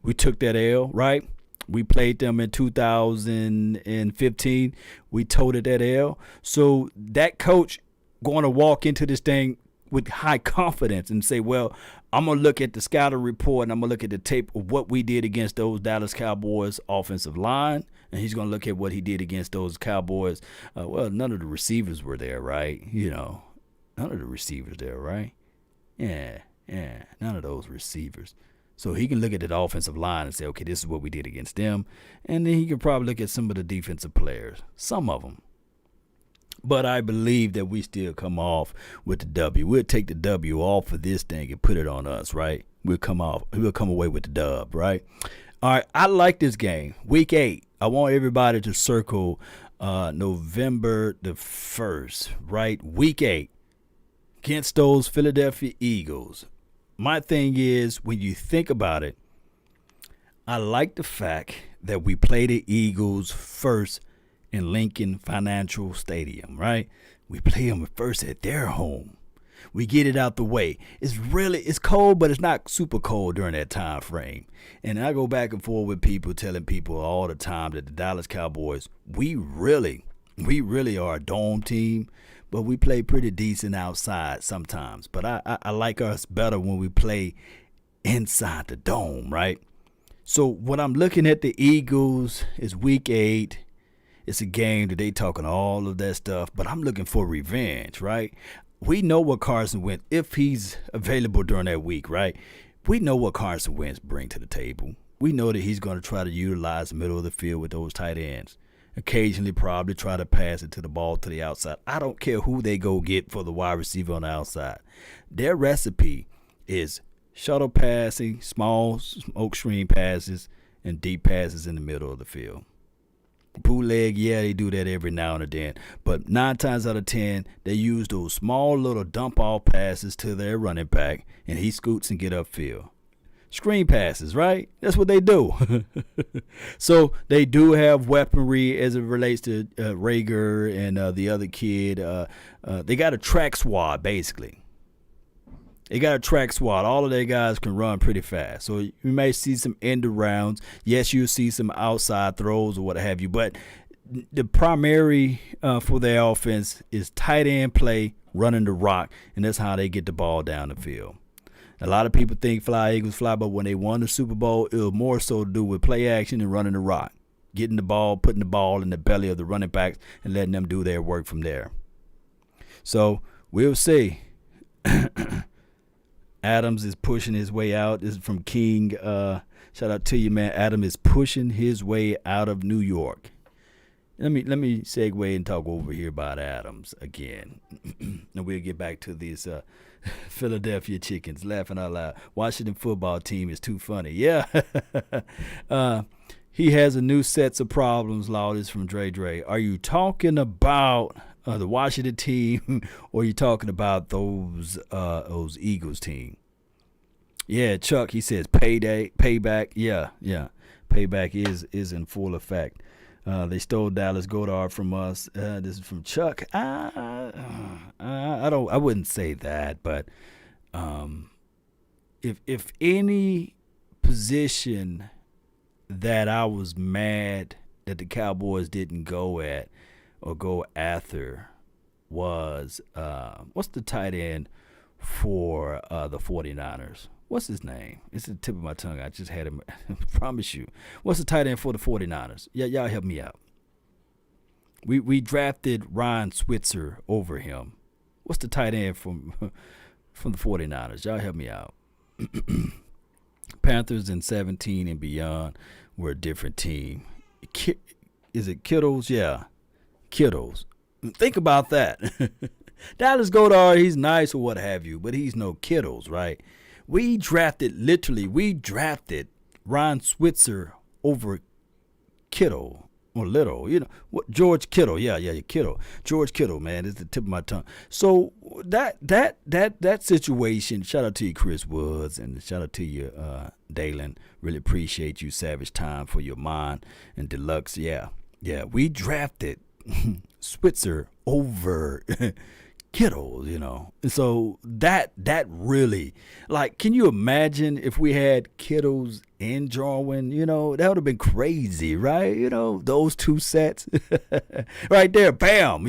We took that L, right? We played them in 2015. We toted that L. So that coach going to walk into this thing with high confidence and say, well, I'm going to look at the scouting report and I'm going to look at the tape of what we did against those Dallas Cowboys offensive line. And he's going to look at what he did against those Cowboys. Well, none of the receivers were there, right? None of the receivers there, right? Yeah, none of those receivers. So he can look at the offensive line and say, okay, this is what we did against them. And then he can probably look at some of the defensive players, some of them. But I believe that we still come off with the W. We'll take the W off of this thing and put it on us, right? We'll come away with the dub, right? All right, I like this game. Week 8. I want everybody to circle November the 1st, right? Week 8 against those Philadelphia Eagles. My thing is, when you think about it, I like the fact that we play the Eagles first in Lincoln Financial Stadium, right? We play them first at their home. We get it out the way. It's cold, but it's not super cold during that time frame. And I go back and forth with people, telling people all the time that the Dallas Cowboys, we really are a dome team. But we play pretty decent outside sometimes. But I like us better when we play inside the dome, right? So when I'm looking at the Eagles, it's week 8. It's a game that they talking all of that stuff. But I'm looking for revenge, right? We know what Carson Wentz, if he's available during that week, right? We know what Carson Wentz bring to the table. We know that he's going to try to utilize the middle of the field with those tight ends. Occasionally probably try to pass it to the ball to the outside. I don't care who they go get for the wide receiver on the outside. Their recipe is shuttle passing, small smoke screen passes, and deep passes in the middle of the field. Bootleg, yeah, they do that every now and then. But 9 times out of 10, they use those small little dump-off passes to their running back, and he scoots and get upfield. Screen passes, right? That's what they do. So they do have weaponry as it relates to Rager and the other kid. They got a track squad, basically. They got a track squad. All of their guys can run pretty fast. So you may see some end arounds. Yes, you'll see some outside throws or what have you. But the primary for their offense is tight end play, running the rock, and that's how they get the ball down the field. A lot of people think fly, Eagles fly, but when they won the Super Bowl, it was more so to do with play action and running the rock, getting the ball, putting the ball in the belly of the running backs and letting them do their work from there. So we'll see. Adams is pushing his way out. This is from King. Shout out to you, man. Adam is pushing his way out of New York. Let me segue and talk over here about Adams again. And we'll get back to these Philadelphia chickens. Laughing out loud. Washington football team is too funny. Yeah. He has a new sets of problems, Laudis from Dre. Are you talking about the Washington team or are you talking about those Eagles team? Yeah, Chuck, he says payback. Yeah. Payback is in full effect. They stole Dallas Goddard from us. This is from Chuck. I wouldn't say that, but if any position that I was mad that the Cowboys didn't go at or go after was what's the tight end for the 49ers? What's his name? It's the tip of my tongue. I just had him. I promise you. What's the tight end for the 49ers? Yeah, y'all help me out. We drafted Ryan Switzer over him. What's the tight end from the 49ers? Y'all help me out. Panthers in 17 and beyond were a different team. Is it Kittles? Yeah, Kittles. Think about that. Dallas Goddard, he's nice or what have you, but he's no Kittles, right? We drafted Ryan Switzer over Kittle. or Little, what George Kittle, yeah, Kittle, George Kittle, man, it's the tip of my tongue. So that situation. Shout out to you, Chris Woods, and shout out to you, Dalen. Really appreciate you, Savage Time, for your mind and Deluxe. Yeah, we drafted Switzer over Kittle, and so that really, like, can you imagine if we had Kittles and Jarwin? That would have been crazy, right? Those two sets right there, bam,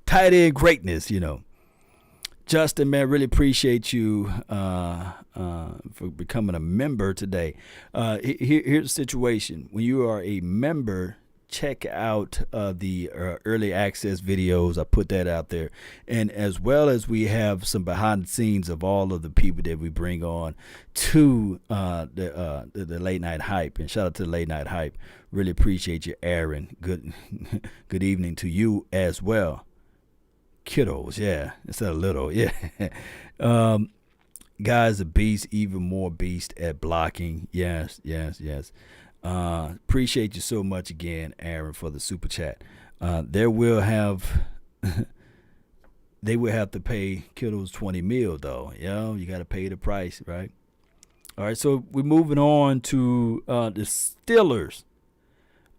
tight end greatness. Justin, man, really appreciate you for becoming a member today. Here's the situation: when you are a member, check out the early access videos. I put that out there, and as well as we have some behind the scenes of all of the people that we bring on to the late night hype. And shout out to the late night hype. Really appreciate you, Aaron. Good evening to you as well. Kiddos, yeah, instead of little, yeah. Guys, a beast, even more beast at blocking. Yes. Appreciate you so much again, Aaron, for the super chat. They will have to pay Kittles $20 million though. You got to pay the price, right? All right, so we're moving on to the Steelers.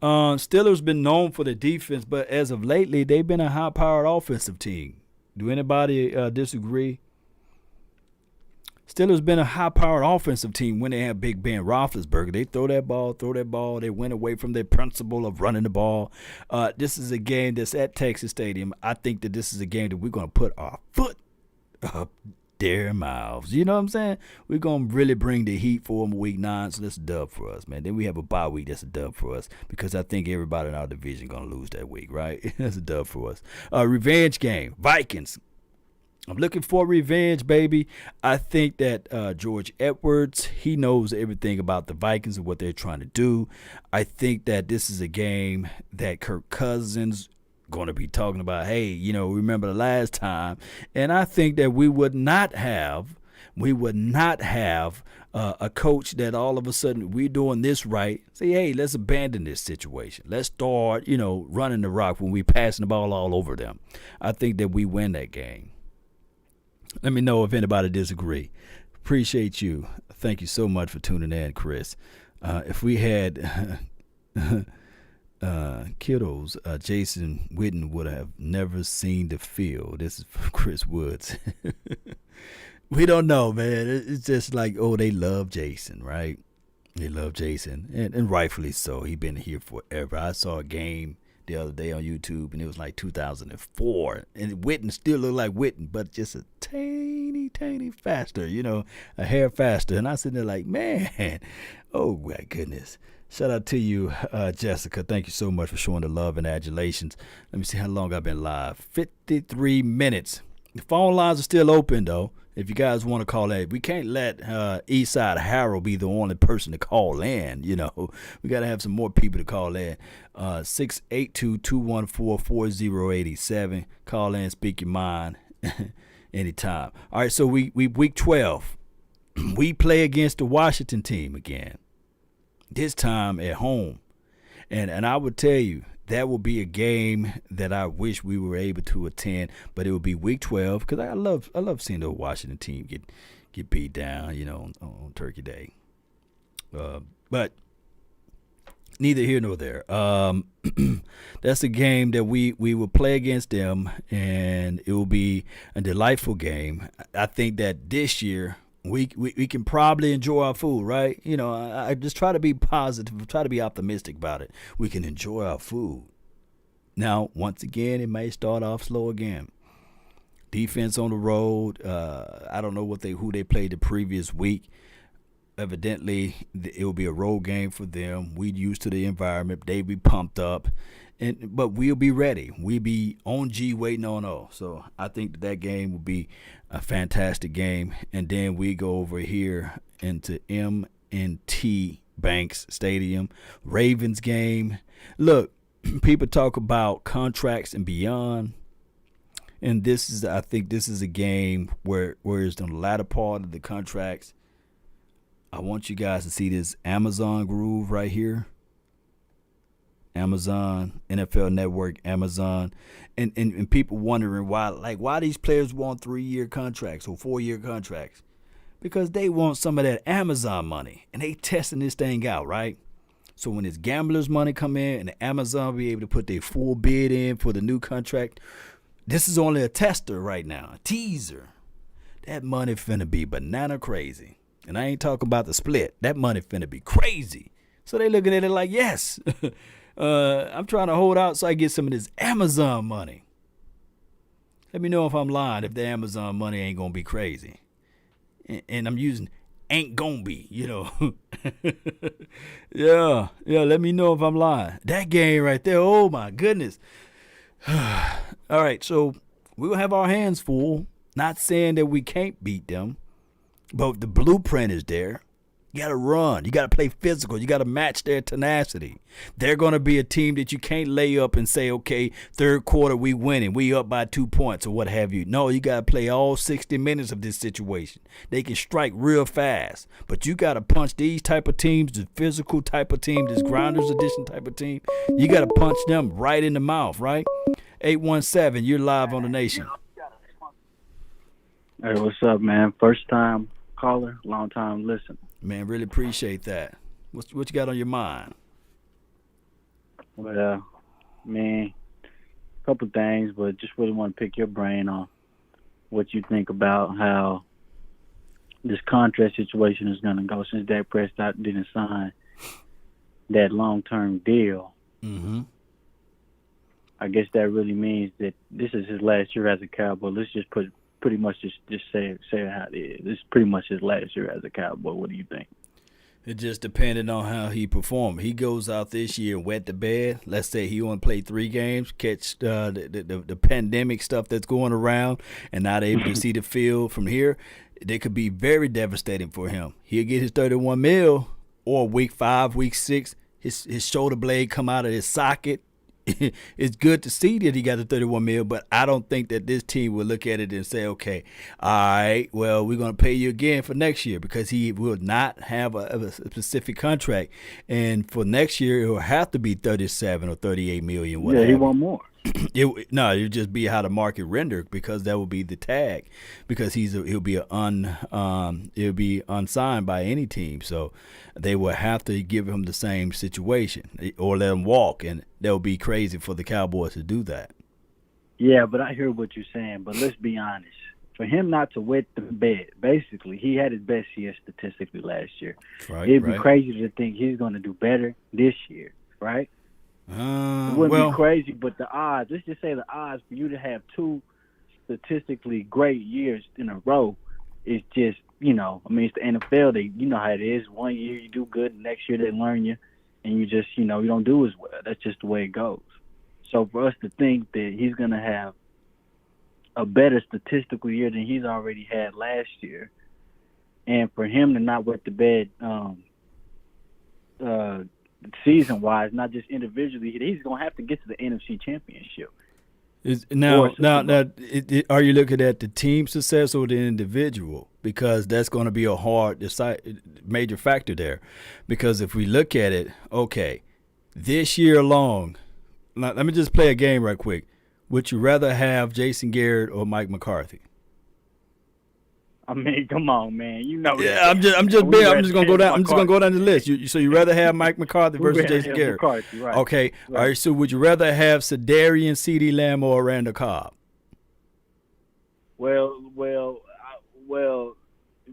Steelers been known for the defense, but as of lately, they've been a high-powered offensive team. Do anybody disagree? Steelers been a high-powered offensive team when they have Big Ben Roethlisberger. They throw that ball. They went away from their principle of running the ball. This is a game that's at Texas Stadium. I think that this is a game that we're going to put our foot up their mouths. You know what I'm saying? We're going to really bring the heat for them week 9, so that's a dub for us, man. Then we have a bye week. That's a dub for us because I think everybody in our division going to lose that week, right? That's a dub for us. Revenge game, Vikings. I'm looking for revenge, baby. I think that George Edwards, he knows everything about the Vikings and what they're trying to do. I think that this is a game that Kirk Cousins going to be talking about, hey, remember the last time. And I think that we would not have a coach that all of a sudden we're doing this right. Say, hey, let's abandon this situation. Let's start, running the rock when we're passing the ball all over them. I think that we win that game. Let me know if anybody disagree. Appreciate you. Thank you so much for tuning in, Chris. If we had Kittles, Jason Witten would have never seen the field. This is from Chris Woods. We don't know, man. It's just like, they love Jason, right? They love Jason, and rightfully so. He's been here forever. I saw a game the other day on YouTube, and it was like 2004, and Witten still looked like Witten, but just a tiny faster, a hair faster. And I sitting there like, man, oh my goodness. Shout out to you, Jessica. Thank you so much for showing the love and adulations. Let me see how long I've been live. 53 minutes. The phone lines are still open, though. If you guys want to call in, we can't let Eastside Harold be the only person to call in. We got to have some more people to call in. 682-214-4087. Call in, speak your mind anytime. All right, so we week 12. We play against the Washington team again. This time at home. And I would tell you, that will be a game that I wish we were able to attend, but it will be week 12 because I love seeing the Washington team get beat down, on Turkey Day. But neither here nor there. That's a game that we will play against them, and it will be a delightful game. I think that this year we can probably enjoy our food, right? I just try to be positive, try to be optimistic about it. We can enjoy our food. Now, once again, it may start off slow again. Defense on the road. I don't know who they played the previous week. Evidently, it will be a road game for them. We used to the environment. They be pumped up, but we'll be ready. We'll be on G waiting on O. So I think that game will be a fantastic game. And then we go over here into M&T Banks Stadium, Ravens game. Look, people talk about contracts and beyond. And I think this is a game where it's on the latter part of the contracts. I want you guys to see this Amazon groove right here. Amazon, NFL Network, Amazon, and people wondering why these players want 3-year contracts or 4-year contracts. Because they want some of that Amazon money, and they testing this thing out, right? So when this gamblers' money come in and the Amazon be able to put their full bid in for the new contract, this is only a tester right now, a teaser. That money finna be banana crazy. And I ain't talking about the split. That money finna be crazy. So they looking at it like, yes, I'm trying to hold out so I get some of this Amazon money. Let me know if I'm lying, if the Amazon money ain't gonna be crazy. And I'm using ain't gonna be, yeah, let me know if I'm lying. That game right there, oh my goodness. All right, so we'll have our hands full. Not saying that we can't beat them, but the blueprint is there. You got to run. You got to play physical. You got to match their tenacity. They're going to be a team that you can't lay up and say, okay, third quarter we winning. We up by 2 points or what have you. No, you got to play all 60 minutes of this situation. They can strike real fast. But you got to punch these type of teams, the physical type of team, this Grinders Edition type of team. You got to punch them right in the mouth, right? 817, you're live on the Nation. Hey, what's up, man? First time caller, long time listener. Man, really appreciate that. What you got on your mind? Well, man, a couple things, but just really want to pick your brain on what you think about how this contract situation is going to go since Dak Prescott didn't sign that long-term deal. Mm-hmm. I guess that really means that this is his last year as a Cowboy. Let's just pretty much just say it how it is. This is pretty much his last year as a Cowboy. What do you think? It just depended on how he performed. He goes out this year and wet the bed. Let's say he only played 3 games, catch the pandemic stuff that's going around and not able to see the field from here. They could be very devastating for him. He'll get his $31 million, or week 5, week 6, his shoulder blade come out of his socket. It's good to see that he got the $31 million, but I don't think that this team will look at it and say, okay, all right, well, we're going to pay you again for next year, because he will not have a specific contract. And for next year, it will have to be 37 or 38 million. Whatever. Yeah, he want more. It would just be how the market rendered, because that would be the tag, because he'll be unsigned by any team, so they will have to give him the same situation or let him walk, and that would be crazy for the Cowboys to do that. Yeah, but I hear what you're saying, but let's be honest. For him not to wet the bed, basically, he had his best year statistically last year. Right, It'd be crazy to think he's going to do better this year, right? It wouldn't be crazy, but the odds, let's just say the odds for you to have 2 statistically great years in a row is just, it's the NFL. You know how it is. 1 year you do good, the next year they learn you, and you just, you don't do as well. That's just the way it goes. So for us to think that he's going to have a better statistical year than he's already had last year, and for him to not wet the bed season-wise, not just individually, he's going to have to get to the NFC Championship. Are you looking at the team success or the individual? Because that's going to be a major factor there. Because if we look at it, okay, this year alone, let me just play a game right quick. Would you rather have Jason Garrett or Mike McCarthy? I mean, come on, man. Yeah, I'm just gonna go down. I'm just gonna go down the list. So you rather have Mike McCarthy versus Jason Garrett? McCarthy, right. Okay. Right. All right. So would you rather have Sedarian, CeeDee Lamb, or Randall Cobb? Well,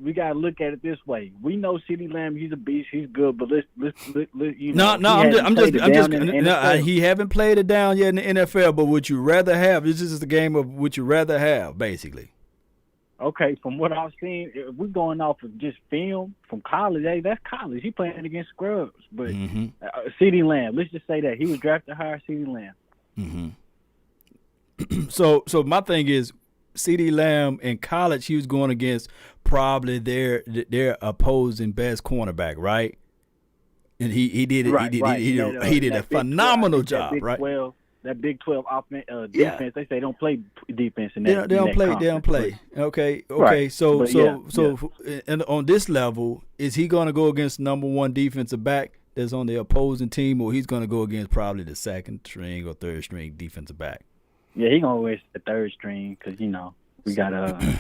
we gotta look at it this way. We know CeeDee Lamb, he's a beast, he's good, but he haven't played it down yet in the NFL. But would you rather have? This is the game of would you rather have, basically. Okay, from what I've seen, if we're going off of just film from college, hey, that's college. He playing against scrubs. But CeeDee Lamb, let's just say that. He was drafted higher, CeeDee Lamb. Mm-hmm. So my thing is, CeeDee Lamb in college, he was going against probably their opposing best cornerback, right? And he did it. He did a phenomenal job, right? That Big 12 defense, they say don't play defense in that. They don't play. Okay. Right. So and on this level, is he going to go against number 1 defensive back that's on the opposing team, or he's going to go against probably the second string or third string defensive back? Yeah, he gonna waste the third string because we got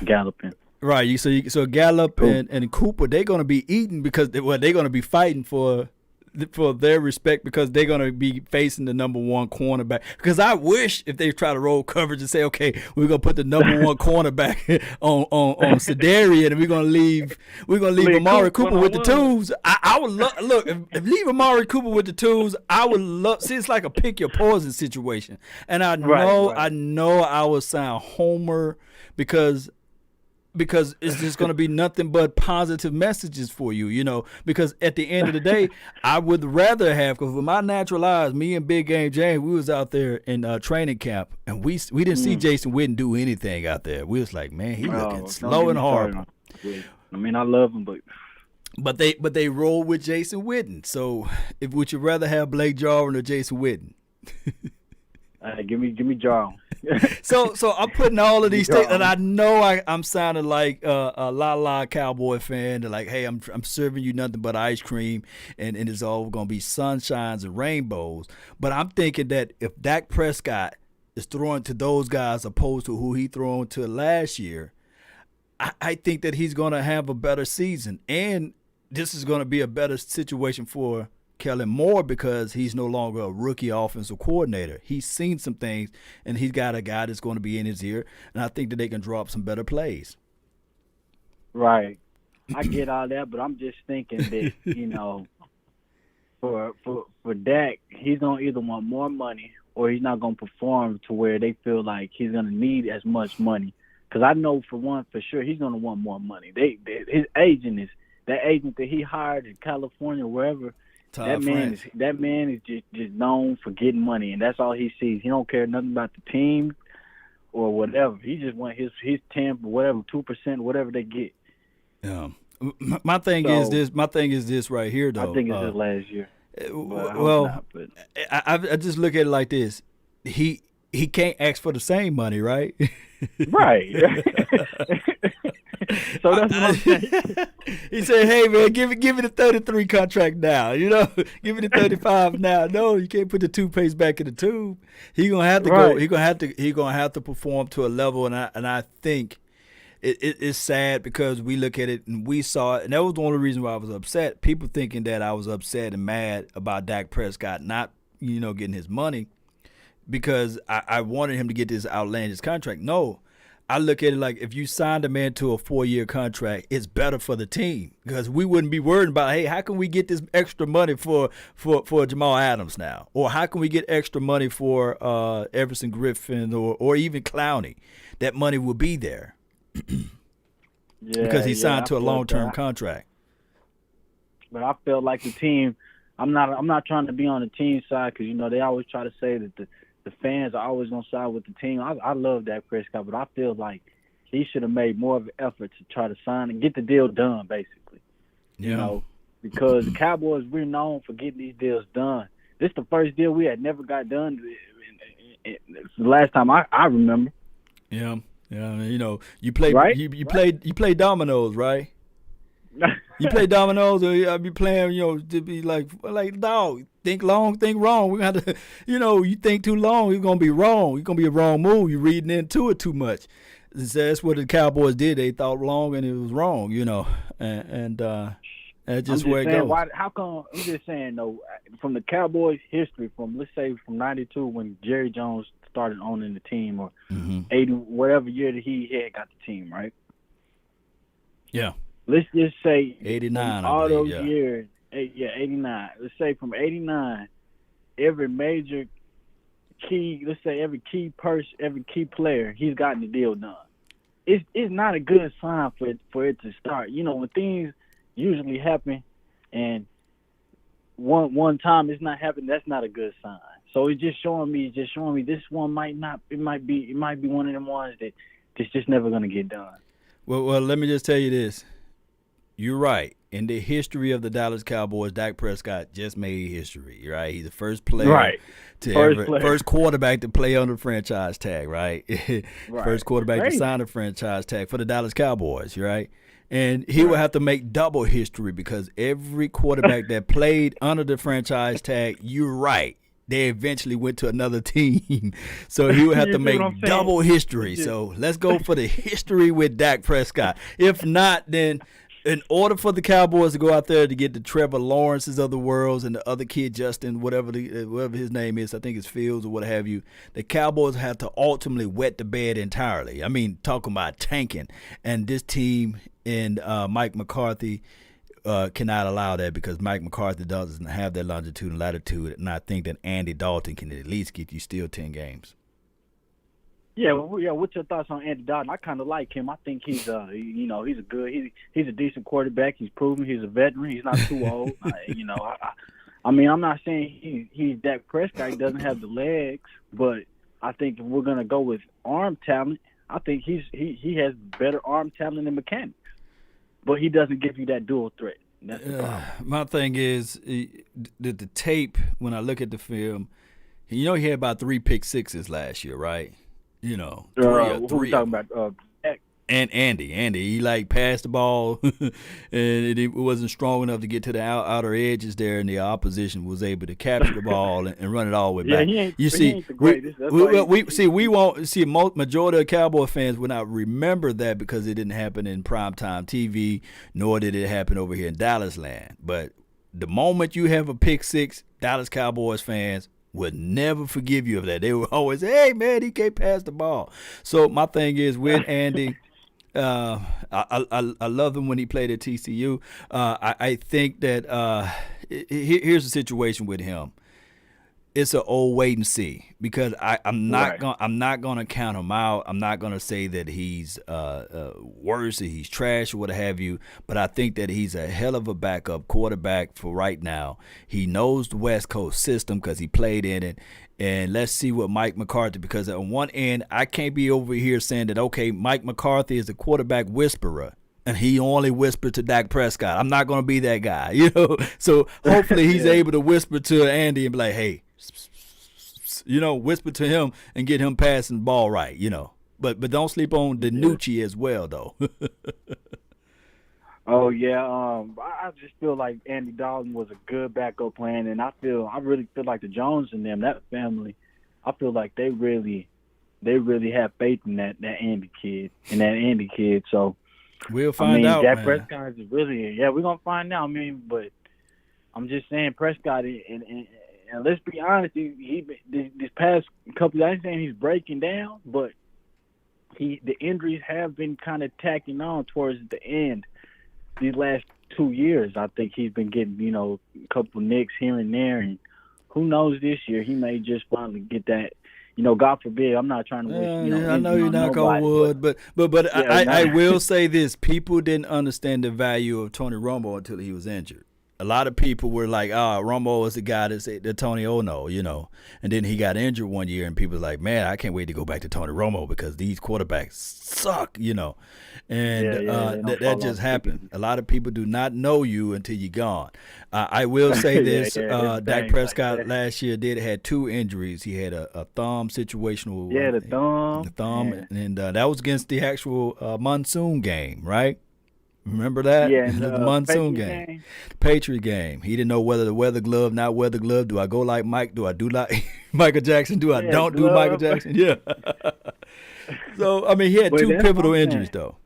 Galloping. Right. So Gallup and Cooper, they're going to be eating because they're going to be fighting for their respect because they're going to be facing the number one cornerback. Because I wish if they try to roll coverage and say, okay, we're going to put the number one cornerback on Sedarian and we're going to leave Amari Cooper with the twos. I would look if leave Amari Cooper with the twos, I would love. See, it's like a pick your poison situation, and I know I would sound homer because it's just going to be nothing but positive messages for you, because at the end of the day, I would rather have, because with my natural eyes, me and Big Game James, we was out there in training camp, and we didn't see Jason Witten do anything out there. We was like, man, he looking slow and hard. I mean, I love him, but they roll with Jason Witten. So would you rather have Blake Jarwin or Jason Witten? Give me Jarwin. So I'm putting all of these things, and I know I'm sounding like a la Cowboy fan. They're like, hey, I'm serving you nothing but ice cream, and it's all going to be sunshines and rainbows. But I'm thinking that if Dak Prescott is throwing to those guys opposed to who he threw to last year, I think that he's going to have a better season, and this is going to be a better situation for Kellen Moore because he's no longer a rookie offensive coordinator. He's seen some things, and he's got a guy that's going to be in his ear, and I think that they can draw up some better plays. Right. I get all that, but I'm just thinking that, for Dak, he's going to either want more money or he's not going to perform to where they feel like he's going to need as much money. Because I know for sure, he's going to want more money. His agent that he hired in California, wherever. That man is just known for getting money, and that's all he sees. He don't care nothing about the team or whatever. He just want his 10 or whatever, 2%, whatever they get. Yeah. My thing is this right here, though. I think it's his last year. I just look at it like this. He can't ask for the same money, right? Right. So that's what I'm saying. He said, "Hey man, give me the 33 contract now. Give me the 35 now. No, you can't put the toothpaste back in the tube. He gonna have to go. He gonna have to perform to a level, and I think it's sad because we look at it and we saw it, and that was the only reason why I was upset. People thinking that I was upset and mad about Dak Prescott not getting his money because I wanted him to get this outlandish contract. No. I look at it like if you signed a man to a 4-year contract, it's better for the team because we wouldn't be worried about, hey, how can we get this extra money for Jamal Adams now? Or how can we get extra money for Everson Griffin or even Clowney? That money will be there because he signed to a long-term contract. But I felt like the team, I'm not trying to be on the team side because, they always try to say that the fans are always going to side with the team. I love Dak Prescott, but I feel like he should have made more of an effort to try to sign and get the deal done, basically. Yeah. Because the Cowboys, we're known for getting these deals done. This is the first deal we had never got done. It's the last time I remember. Yeah. You play right? you play dominoes, right? You play dominoes, or I be playing, to be like dog. Think long, think wrong. We got to, you think too long, you're gonna be wrong. You're gonna be a wrong move. You're reading into it too much. That's what the Cowboys did. They thought long and it was wrong, and that's just where it goes. How come? I'm just saying though, from the Cowboys' history, let's say from '92 when Jerry Jones started owning the team, or 80 whatever year that he had got the team, right? Yeah. Let's just say 89. All those years, 89. Let's say from 89, every major key, let's say every key person, every key player, he's gotten the deal done. It's not a good sign for it to start. When things usually happen, and one time it's not happening, that's not a good sign. So it's just showing me this one might not. It might be one of them ones that's just never gonna get done. Well, let me just tell you this. You're right. In the history of the Dallas Cowboys, Dak Prescott just made history, right? He's the first player first quarterback to play on the franchise tag, right? First quarterback to sign a franchise tag for the Dallas Cowboys, right? And he would have to make double history because every quarterback that played under the franchise tag, you're right, they eventually went to another team. So he would have to make double history. So let's go for the history with Dak Prescott. If not, then in order for the Cowboys to go out there to get the Trevor Lawrences of the world and the other kid, Justin, whatever his name is, I think it's Fields or what have you, the Cowboys have to ultimately wet the bed entirely. I mean, talking about tanking. And this team and Mike McCarthy cannot allow that because Mike McCarthy doesn't have that longitude and latitude. And I think that Andy Dalton can at least get you still 10 games. Yeah, what's your thoughts on Andy Dalton? I kind of like him. I think he's he's a good, he's a decent quarterback. He's proven he's a veteran. He's not too old. I mean, I'm not saying he's Dak Prescott. He doesn't have the legs, but I think if we're gonna go with arm talent, I think he has better arm talent than mechanics. But he doesn't give you that dual threat. That's the problem. My thing is the tape. When I look at the film, he had about 3 pick sixes last year, right? Three who we talking about? And Andy, he passed the ball, and it wasn't strong enough to get to the outer edges there, and the opposition was able to capture the ball and run it all the way back. Majority of Cowboy fans would not remember that because it didn't happen in primetime TV, nor did it happen over here in Dallas land. But the moment you have a pick six, Dallas Cowboys fans would never forgive you of that. They would always say, hey, man, he can't pass the ball. So my thing is with Andy, I love him when he played at TCU. I think that here's the situation with him. It's an old wait and see because I'm not gonna count him out. I'm not gonna say that he's worse or he's trash or what have you. But I think that he's a hell of a backup quarterback for right now. He knows the West Coast system because he played in it. And let's see what Mike McCarthy, because on one end, I can't be over here saying that, okay, Mike McCarthy is a quarterback whisperer and he only whispered to Dak Prescott. I'm not going to be that guy, So hopefully he's able to whisper to Andy and be like, hey, whisper to him and get him passing the ball right, But don't sleep on DiNucci as well, though. Oh yeah, I just feel like Andy Dalton was a good backup plan, and I really feel like the Jones and them, that family, I feel like they really have faith in that Andy kid. So we'll find out. Dak Prescott is really, we're gonna find out. But I'm just saying Prescott, and let's be honest, he this past couple, I ain't saying he's breaking down, but the injuries have been kind of tacking on towards the end. These last 2 years, I think he's been getting, a couple nicks here and there, and who knows this year he may just finally get that. God forbid. I'm not trying to wish. I know you're not going wood, but I will say this: people didn't understand the value of Tony Romo until he was injured. A lot of people were like, Romo was the guy that said the Tony Ono, and then he got injured one year, and people were like, man, I can't wait to go back to Tony Romo because these quarterbacks suck, and that just happened. A lot of people do not know you until you're gone. I will say this: Dak Prescott last year had 2 injuries. He had a thumb situational, the thumb, and that was against the actual monsoon game, right? Remember that? Yeah, the monsoon game. The Patriot game. He didn't know whether to wear the glove, not wear the glove. Do I go like Mike? Do I do like Michael Jackson? Do I don't do Michael Jackson? Yeah. So, he had 2 pivotal injuries, though.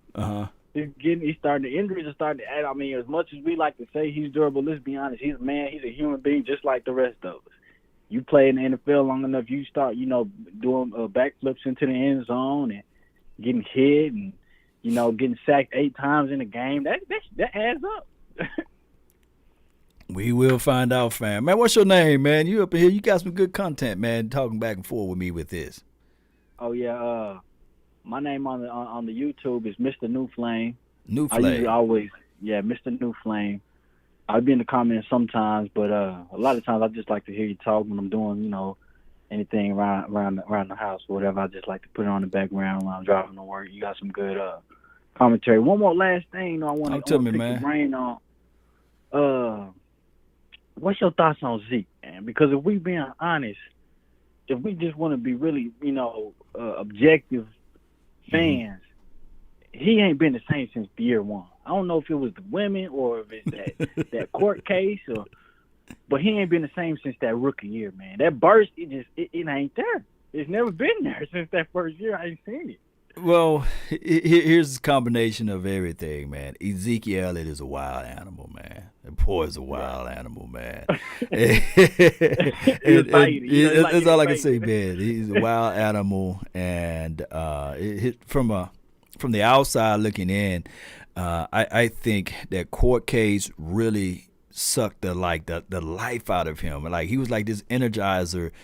He's starting, the injuries are starting to add. As much as we like to say he's durable, let's be honest. He's a man. He's a human being just like the rest of us. You play in the NFL long enough, you start, doing backflips into the end zone and getting hit and, getting sacked 8 times in a game. That adds up. We will find out, fam. Man, what's your name, man? You up in here? You got some good content, man. Talking back and forth with me with this. Oh yeah. My name on the YouTube is Mr. New Flame. New Flame. I usually always, Mr. New Flame. I'll be in the comments sometimes, but a lot of times I just like to hear you talk when I'm doing, anything around the house or whatever. I just like to put it on the background when I'm driving to work. You got some good commentary. One more last thing I want to pick your brain on. What's your thoughts on Zeke, man? Because if we being honest, if we just want to be really, objective fans, he ain't been the same since year one. I don't know if it was the women or if it's that court case, but he ain't been the same since that rookie year, man. That burst, it ain't there. It's never been there since that first year. I ain't seen it. Well, here's a combination of everything, man. Ezekiel Elliott is a wild animal, man. That boy is a wild animal, man. That's all I can say, man. He's a wild animal, and from the outside looking in, I think that court case really sucked the life out of him. Like, he was like this energizer /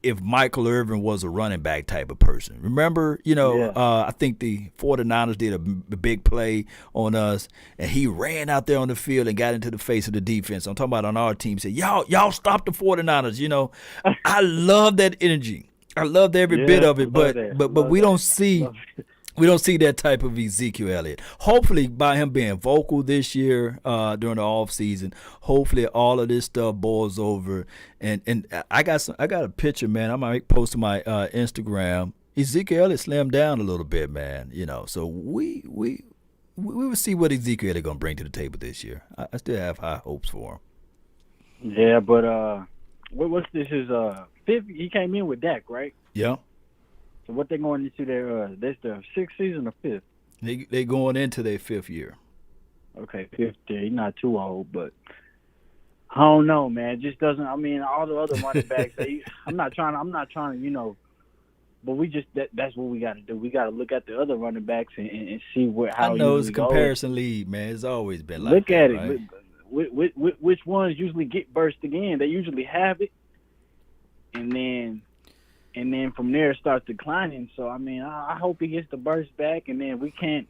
if Michael Irvin was a running back type of person. Remember, I think the 49ers did a big play on us, and he ran out there on the field and got into the face of the defense. I'm talking about on our team. Said, y'all stop the 49ers. I love that energy. I loved every bit of it, but we don't see that type of Ezekiel Elliott. Hopefully, by him being vocal this year during the off season, hopefully all of this stuff boils over. And I got a picture, man. I might post to my Instagram. Ezekiel Elliott slimmed down a little bit, man. So we will see what Ezekiel Elliott gonna bring to the table this year. I still have high hopes for him. Yeah, but what's this? His fifth? He came in with Dak, right? Yeah. So what they going into that's their sixth season or fifth? They going into their fifth year. Okay, fifth year. He's not too old, but I don't know, man. It just doesn't. I mean, all the other running backs. I'm not trying to, but we just that's what we got to do. We got to look at the other running backs and see how. I know it's a comparison league, man. It's always been like look that. Look at right? it. Which ones usually get burst again? They usually have it, and then from there it starts declining. So I mean, I hope he gets the burst back, and then we can't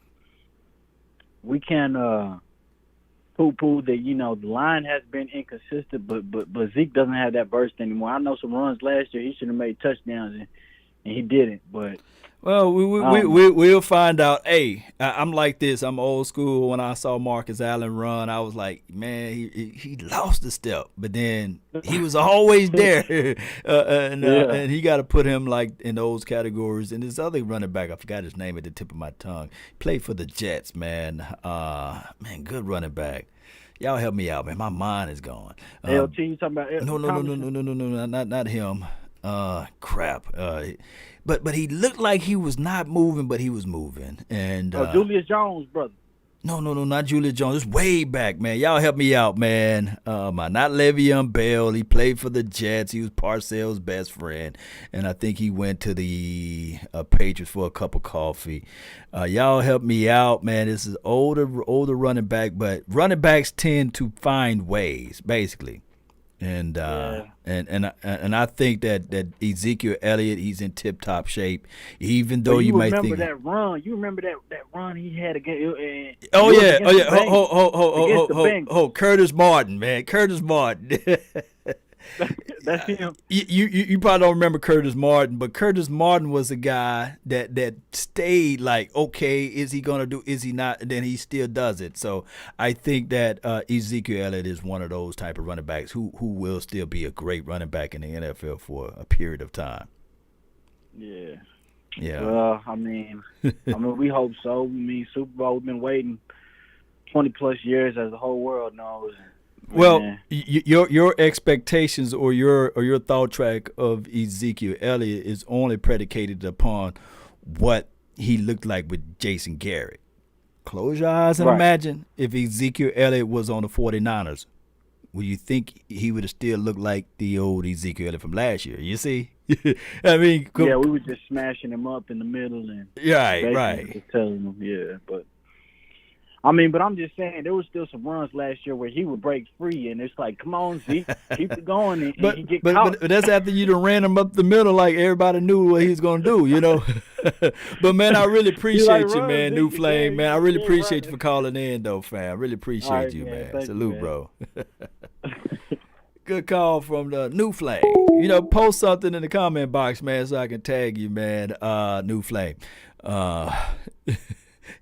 poo-poo that the line has been inconsistent, but Zeke doesn't have that burst anymore. I know some runs last year he should have made touchdowns and he didn't. But well, we'll find out. Hey, I'm like this. I'm old school. When I saw Marcus Allen run, I was like, man, he lost a step, but then he was always there, and he got to put him like in those categories. And this other running back, I forgot his name at the tip of my tongue, played for the Jets, man. Man, good running back. Y'all help me out, man. My mind is gone. LT, you talking about? No, not him. Crap. But he looked like he was not moving, but he was moving. And Julius Jones, brother. No, not Julius Jones. It's way back, man. Y'all help me out, man. Not Le'Veon Bell. He played for the Jets. He was Parcells' best friend, and I think he went to the Patriots for a cup of coffee. Y'all help me out, man. This is older running back, but running backs tend to find ways, basically. And I think that Ezekiel Elliott, he's in tip top shape. Even though you might think that run, you remember that run he had against. Curtis Martin, man, Curtis Martin. That's him. You probably don't remember Curtis Martin, but Curtis Martin was a guy that stayed like, okay, is he going to do, is he not? And then he still does it. So I think that Ezekiel Elliott is one of those type of running backs who will still be a great running back in the NFL for a period of time. Yeah. Yeah. Well, I mean, we hope so. I mean, Super Bowl, we've been waiting 20-plus years, as the whole world knows. Well, your expectations or your thought track of Ezekiel Elliott is only predicated upon what he looked like with Jason Garrett. Close your eyes and imagine if Ezekiel Elliott was on the 49ers. Would you think he would have still looked like the old Ezekiel Elliott from last year? You see? I mean, yeah, we were just smashing him up in the middle and right. Just telling him, but. I mean, but I'm just saying there was still some runs last year where he would break free, and it's like, come on, Zeke, keep it going, and he get caught. But that's after you done ran him up the middle like everybody knew what he was going to do, But, man, I really appreciate you, man, New Flame, man. I really appreciate you for calling in, though, fam. I really appreciate you, man. Salute, man. Bro. Good call from the New Flame. Post something in the comment box, man, so I can tag you, man, New Flame.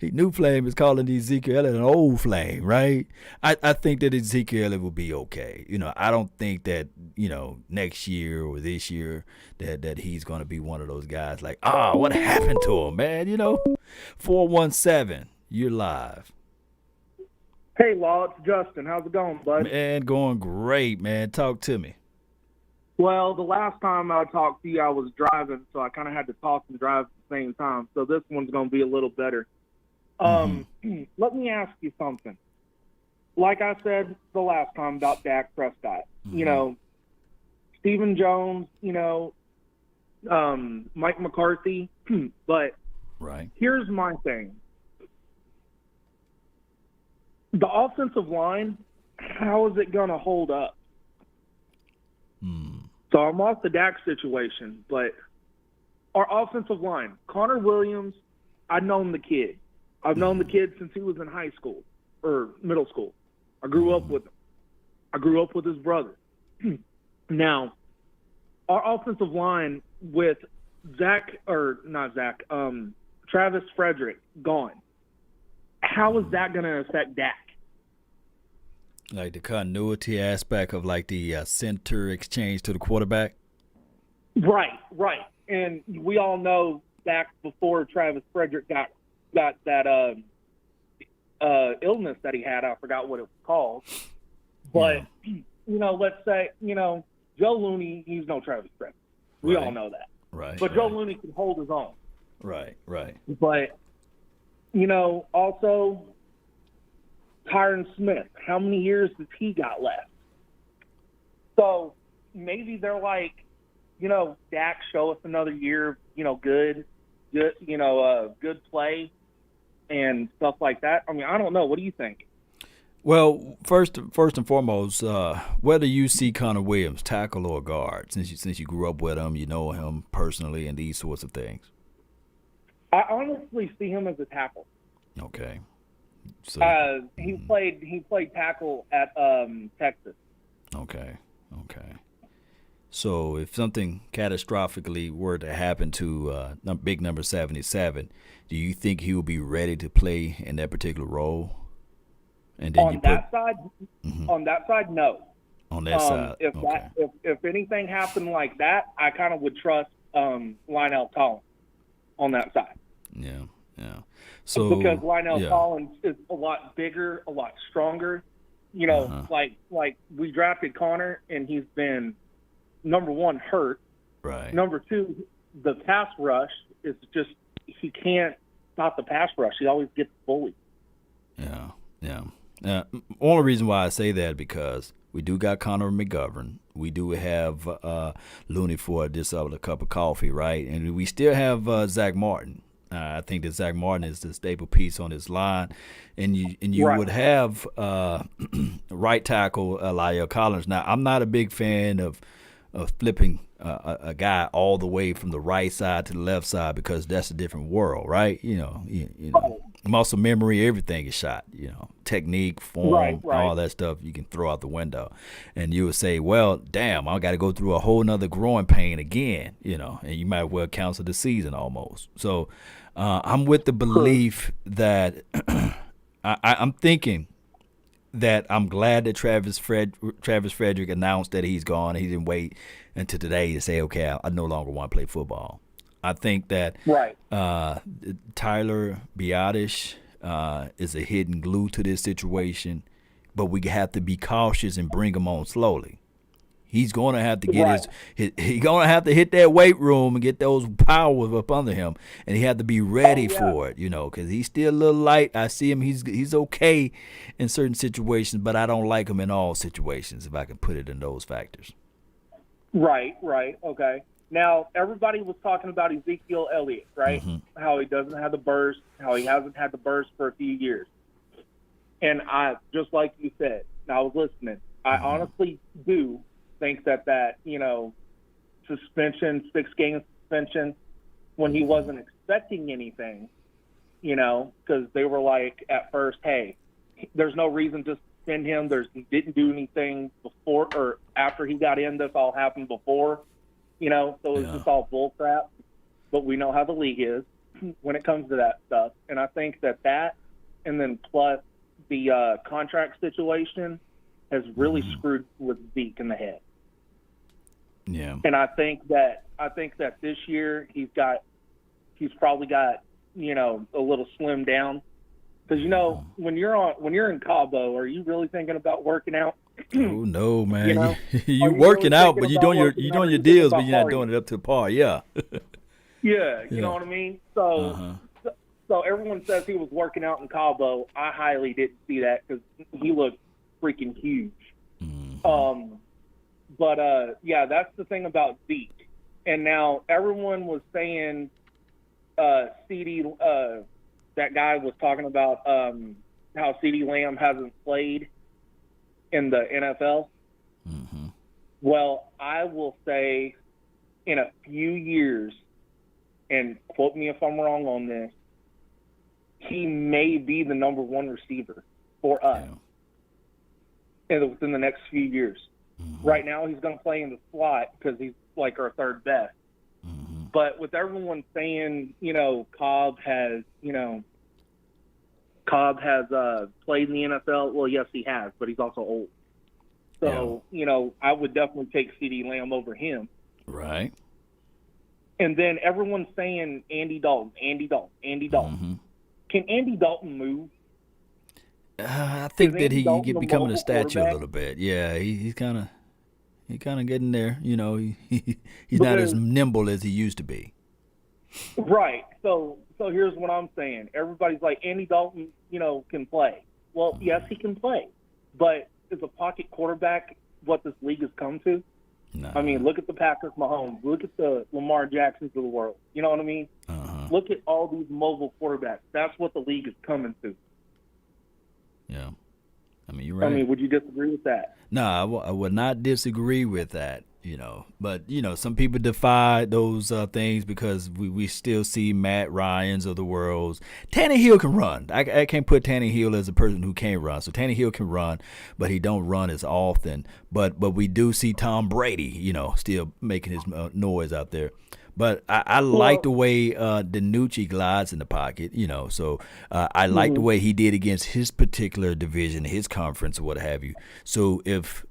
New Flame is calling Ezekiel Elliott an old flame, right? I think that Ezekiel Elliott will be okay. I don't think that, next year or this year that he's going to be one of those guys like, what happened to him, man? 417, you're live. Hey, Law, it's Justin. How's it going, bud? Man, going great, man. Talk to me. Well, the last time I talked to you, I was driving, so I kind of had to talk and drive at the same time. So this one's going to be a little better. Let me ask you something. Like I said the last time about Dak Prescott, Stephen Jones, Mike McCarthy, but right. Here's my thing. The offensive line, how is it going to hold up? So I'm off the Dak situation, but our offensive line, Connor Williams, I've known the kid. I've known the kid since he was in high school or middle school. I grew up with him. I grew up with his brother. Now, our offensive line with Travis Frederick gone, how is that going to affect Dak? Like the continuity aspect of like the center exchange to the quarterback? Right. And we all know back before Travis Frederick got that illness that he had, I forgot what it was called. But, let's say, Joe Looney, he's no Travis Frederick. We all know that. Right. But Joe Looney can hold his own. Right. But, also Tyron Smith, how many years does he got left? So maybe they're like, Dak, show us another year, good play and stuff like that. I mean, I don't know. What do you think? Well, first and foremost, whether you see Connor Williams, tackle or guard, since you grew up with him, you know him personally and these sorts of things. I honestly see him as a tackle. Okay. So he played tackle at Texas. Okay. So if something catastrophically were to happen to big number 77, do you think he will be ready to play in that particular role? And then on that side, no. On that side, if anything happened like that, I kind of would trust Lionel Collins on that side. Yeah. So because Lionel Collins is a lot bigger, a lot stronger. Like we drafted Connor, and he's been number one hurt. Right. Number two, the pass rush is just he can't stop the pass rush. He always gets bullied. Yeah. Only reason why I say that because we do got Connor McGovern. We do have Looney for just a cup of coffee, right? And we still have Zach Martin. I think that Zach Martin is the staple piece on this line, and you would have right tackle La'el Collins. Now, I'm not a big fan of flipping a guy all the way from the right side to the left side because that's a different world, right? Muscle memory, everything is shot. Technique, form, all that stuff you can throw out the window, and you would say, well, damn, I got to go through a whole nother growing pain again, and you might well cancel the season almost. So I'm with the belief that I'm thinking that I'm glad that Travis Frederick announced that he's gone. He didn't wait until today to say, okay, I no longer want to play football. I think that Tyler Biadasz is a hidden glue to this situation, but we have to be cautious and bring him on slowly. He's going to have to get he's going to have to hit that weight room and get those powers up under him, and he had to be ready for it, because he's still a little light. I see him; he's okay in certain situations, but I don't like him in all situations. If I can put it in those factors. Right. Okay. Now everybody was talking about Ezekiel Elliott, right? Mm-hmm. How he doesn't have the burst, how he hasn't had the burst for a few years, and I just like you said. I was listening. I honestly do think that suspension, 6-game suspension, when he wasn't expecting anything, because they were like at first, hey, there's no reason to suspend him. He didn't do anything before or after he got in. This all happened before, so it's just all bull crap. But we know how the league is when it comes to that stuff. And I think that and then plus the contract situation has really screwed with Zeke in the head. Yeah. And I think that this year he's probably got, you know, a little slimmed down. Because, you know, when you're in Cabo, are you really thinking about working out? Oh no, man! You know? You working really out, but you're doing your deals, but you're not doing it up to par. Yeah. Yeah, you know what I mean. So, so everyone says he was working out in Cabo. I highly didn't see that because he looked freaking huge. But yeah, that's the thing about Zeke. And now everyone was saying, CD, that guy was talking about how CD Lamb hasn't played in the NFL. Well, I will say in a few years, and quote me if I'm wrong on this, he may be the number one receiver for us within the next few years. Right now, he's going to play in the slot because he's like our third best. But with everyone saying, you know, Cobb has played in the NFL. Well, yes, he has, but he's also old. So, you know, I would definitely take CeeDee Lamb over him. Right. And then everyone's saying Andy Dalton. Can Andy Dalton move? I think that he becoming a statue a little bit. Yeah, he's kind of getting there. You know, he's not as nimble as he used to be. Right. So here's what I'm saying. Everybody's like, Andy Dalton, you know, can play. Well, yes, he can play, but is a pocket quarterback what this league has come to? No. I mean, look at the Patrick Mahomes. Look at the Lamar Jacksons of the world. You know what I mean? Look at all these mobile quarterbacks. That's what the league is coming to. Yeah. I mean, you're right. I mean, would you disagree with that? No, I would not disagree with that, you know. But, you know, some people defy those things because we still see Matt Ryans of the world. Tannehill can run. I can't put Tannehill as a person who can't run. So Tannehill can run, but he don't run as often. But we do see Tom Brady, you know, still making his noise out there. But I like the way DiNucci glides in the pocket, you know. So I like the way he did against his particular division, his conference, or what have you. So if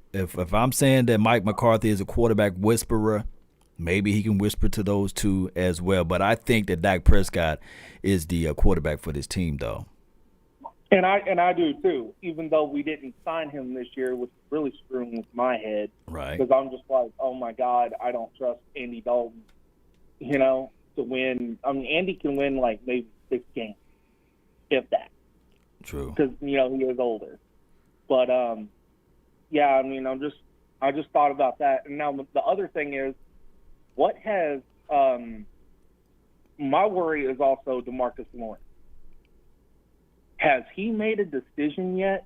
I'm saying that Mike McCarthy is a quarterback whisperer, maybe he can whisper to those two as well. But I think that Dak Prescott is the quarterback for this team, though. And I do too. Even though we didn't sign him this year, which is really screwing with my head, right? Because I'm just like, oh my God, I don't trust Andy Dalton. You know, to win. I mean, Andy can win like maybe 6 games, if that. True. Because, you know, he is older. But yeah, I mean, I just thought about that. And now the other thing is, what has my worry is also DeMarcus Lawrence. Has he made a decision yet?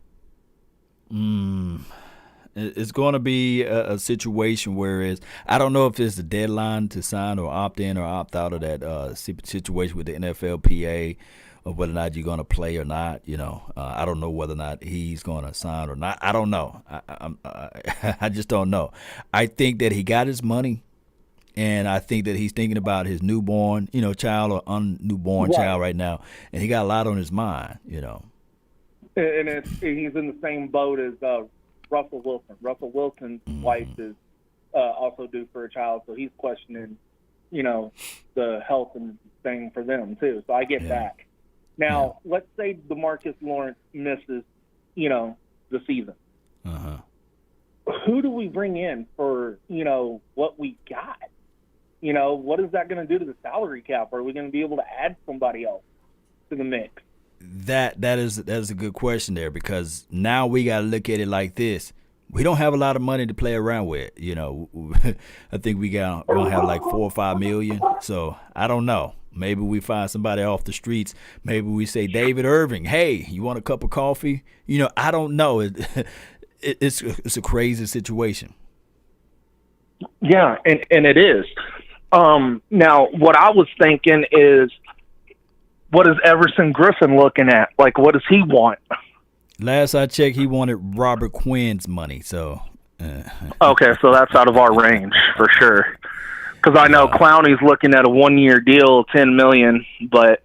It's going to be a situation where I don't know if it's a deadline to sign or opt in or opt out of that situation with the NFLPA, or whether or not you're going to play or not. You know, I don't know whether or not he's going to sign or not. I don't know. I just don't know. I think that he got his money, and I think that he's thinking about his newborn, you know, child or newborn child right now, and he got a lot on his mind. You know, and he's in the same boat as Russell Wilson. Russell Wilson's wife is also due for a child, so he's questioning, you know, the health and thing for them too. So I get that. Now, let's say DeMarcus Lawrence misses, you know, the season. Who do we bring in for, you know, what we got? You know, what is that going to do to the salary cap? Are we going to be able to add somebody else to the mix? That is a good question there, because now we got to look at it like this. We don't have a lot of money to play around with. You know, I think we're going to have like $4 or $5 million. So I don't know. Maybe we find somebody off the streets. Maybe we say, David Irving, hey, you want a cup of coffee? You know, I don't know. It's a crazy situation. Yeah, and it is. Now, what I was thinking is, what is Everson Griffin looking at? Like, what does he want? Last I checked, he wanted Robert Quinn's money. So, okay, so that's out of our range for sure. Because I know Clowney's looking at a 1-year deal, $10 million. But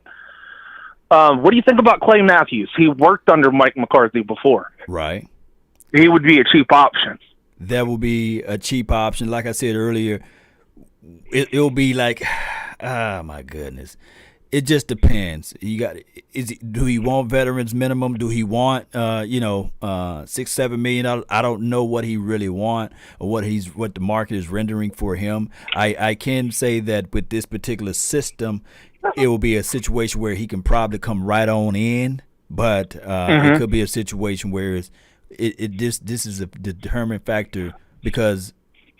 What do you think about Clay Matthews? He worked under Mike McCarthy before. Right. He would be a cheap option. That will be a cheap option. Like I said earlier, it'll be like, my goodness. It just depends. Do he want veterans minimum? Do he want $6-7 million? I don't know what he really want or what the market is rendering for him. I can say that with this particular system, it will be a situation where he can probably come right on in, but it could be a situation where this is a determined factor because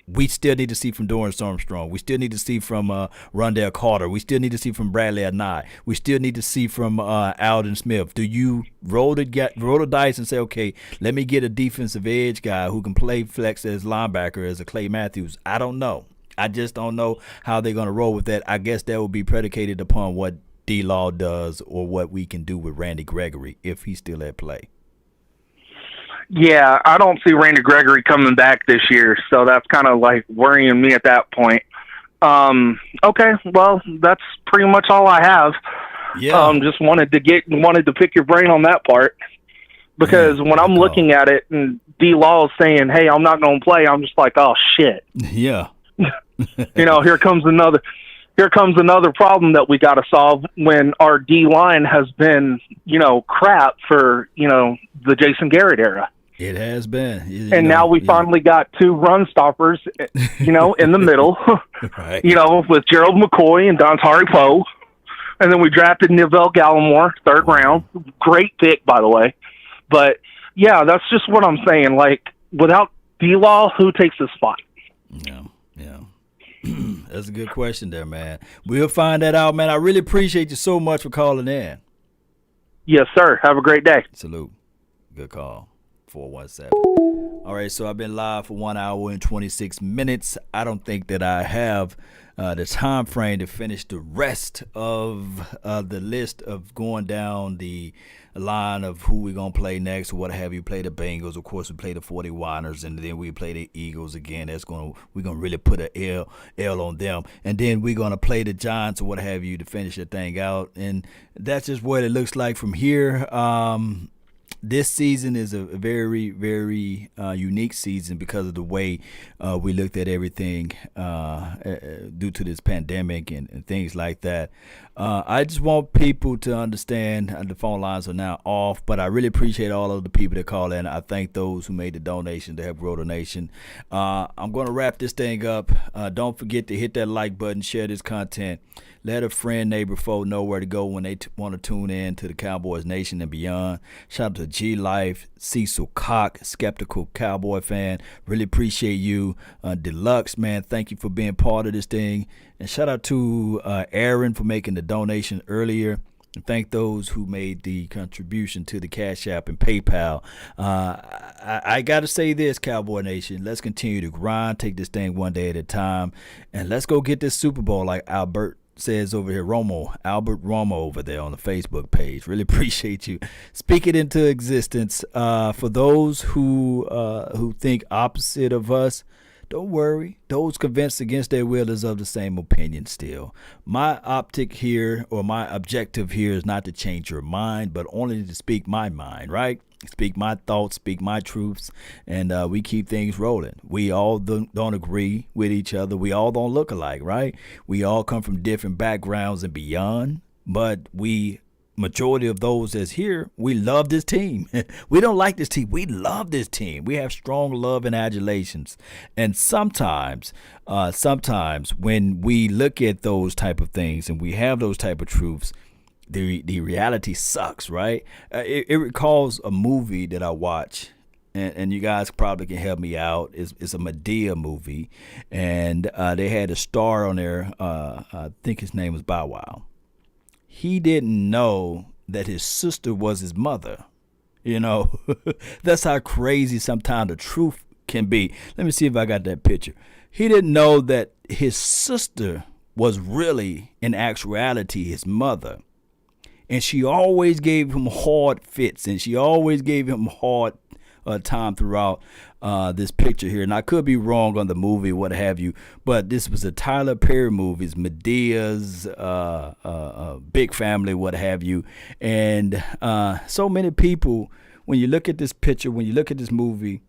we still need to see from Dorrance Armstrong. We still need to see from Rondell Carter. We still need to see from Bradley Anai. We still need to see from Alden Smith. Do you roll the dice and say, okay, let me get a defensive edge guy who can play flex as linebacker as a Clay Matthews? I don't know. I just don't know how they're going to roll with that. I guess that will be predicated upon what D-Law does or what we can do with Randy Gregory if he's still at play. Yeah, I don't see Randy Gregory coming back this year, so that's kind of like worrying me at that point. Okay, well, that's pretty much all I have. Yeah. Just wanted to pick your brain on that part because when I'm looking at it and D-Law is saying, "Hey, I'm not going to play," I'm just like, "Oh shit." Yeah. Here comes another problem that we got to solve when our D line has been, crap for, the Jason Garrett era. It has been. And now we finally got two run stoppers, in the middle, right. With Gerald McCoy and Dontari Poe. And then we drafted Neville Gallimore, third round. Great pick, by the way. But, yeah, that's just what I'm saying. Like, without D-Law, who takes his spot? Yeah. That's a good question there, man. We'll find that out, man. I really appreciate you so much for calling in. Yes, sir. Have a great day. Salute. Good call. 417. All right, so I've been live for 1 hour and 26 minutes. I don't think that I have the time frame to finish the rest of the list of going down the line of who we're going to play next or what have you. Play the Bengals. Of course, we play the 49ers, and then we play the Eagles again. We're going to really put an L on them. And then we're going to play the Giants or what have you to finish the thing out. And that's just what it looks like from here. This season is a very, very unique season because of the way we looked at everything due to this pandemic and things like that. I just want people to understand the phone lines are now off, but I really appreciate all of the people that call in. I thank those who made the donation to help grow the nation. I'm going to wrap this thing up. Don't forget to hit that like button, share this content. Let a friend, neighbor, foe know where to go when they want to tune in to the Cowboys Nation and beyond. Shout out to G Life, Cecil Cock, Skeptical Cowboy fan. Really appreciate you. Deluxe, man, thank you for being part of this thing. And shout out to Aaron for making the donation earlier. And thank those who made the contribution to the Cash App and PayPal. I got to say this, Cowboy Nation. Let's continue to grind, take this thing one day at a time, and let's go get this Super Bowl like Albert says over here, Albert Romo over there on the Facebook page. Really appreciate you. Speak it into existence. For those who think opposite of us, don't worry. Those convinced against their will is of the same opinion still. My optic here, or my objective here, is not to change your mind, but only to speak my mind, right? Speak my thoughts, speak my truths, and we keep things rolling. We all don't agree with each other. We all don't look alike, right? We all come from different backgrounds and beyond, but majority of those that's here, we love this team. We don't like this team. We love this team. We have strong love and adulations. And sometimes when we look at those type of things and we have those type of truths, the reality sucks, right? It recalls a movie that I watch, and you guys probably can help me out. It's a Madea movie, and they had a star on there. I think his name was Bow Wow. He didn't know that his sister was his mother. That's how crazy sometimes the truth can be. Let me see if I got that picture. He didn't know that his sister was really, in actuality, his mother. And she always gave him hard fits, and she always gave him hard time throughout this picture here, and I could be wrong on the movie, what have you, but this was a Tyler Perry movie, Medea's Big Family, what have you, and so many people, when you look at this picture, when you look at this movie,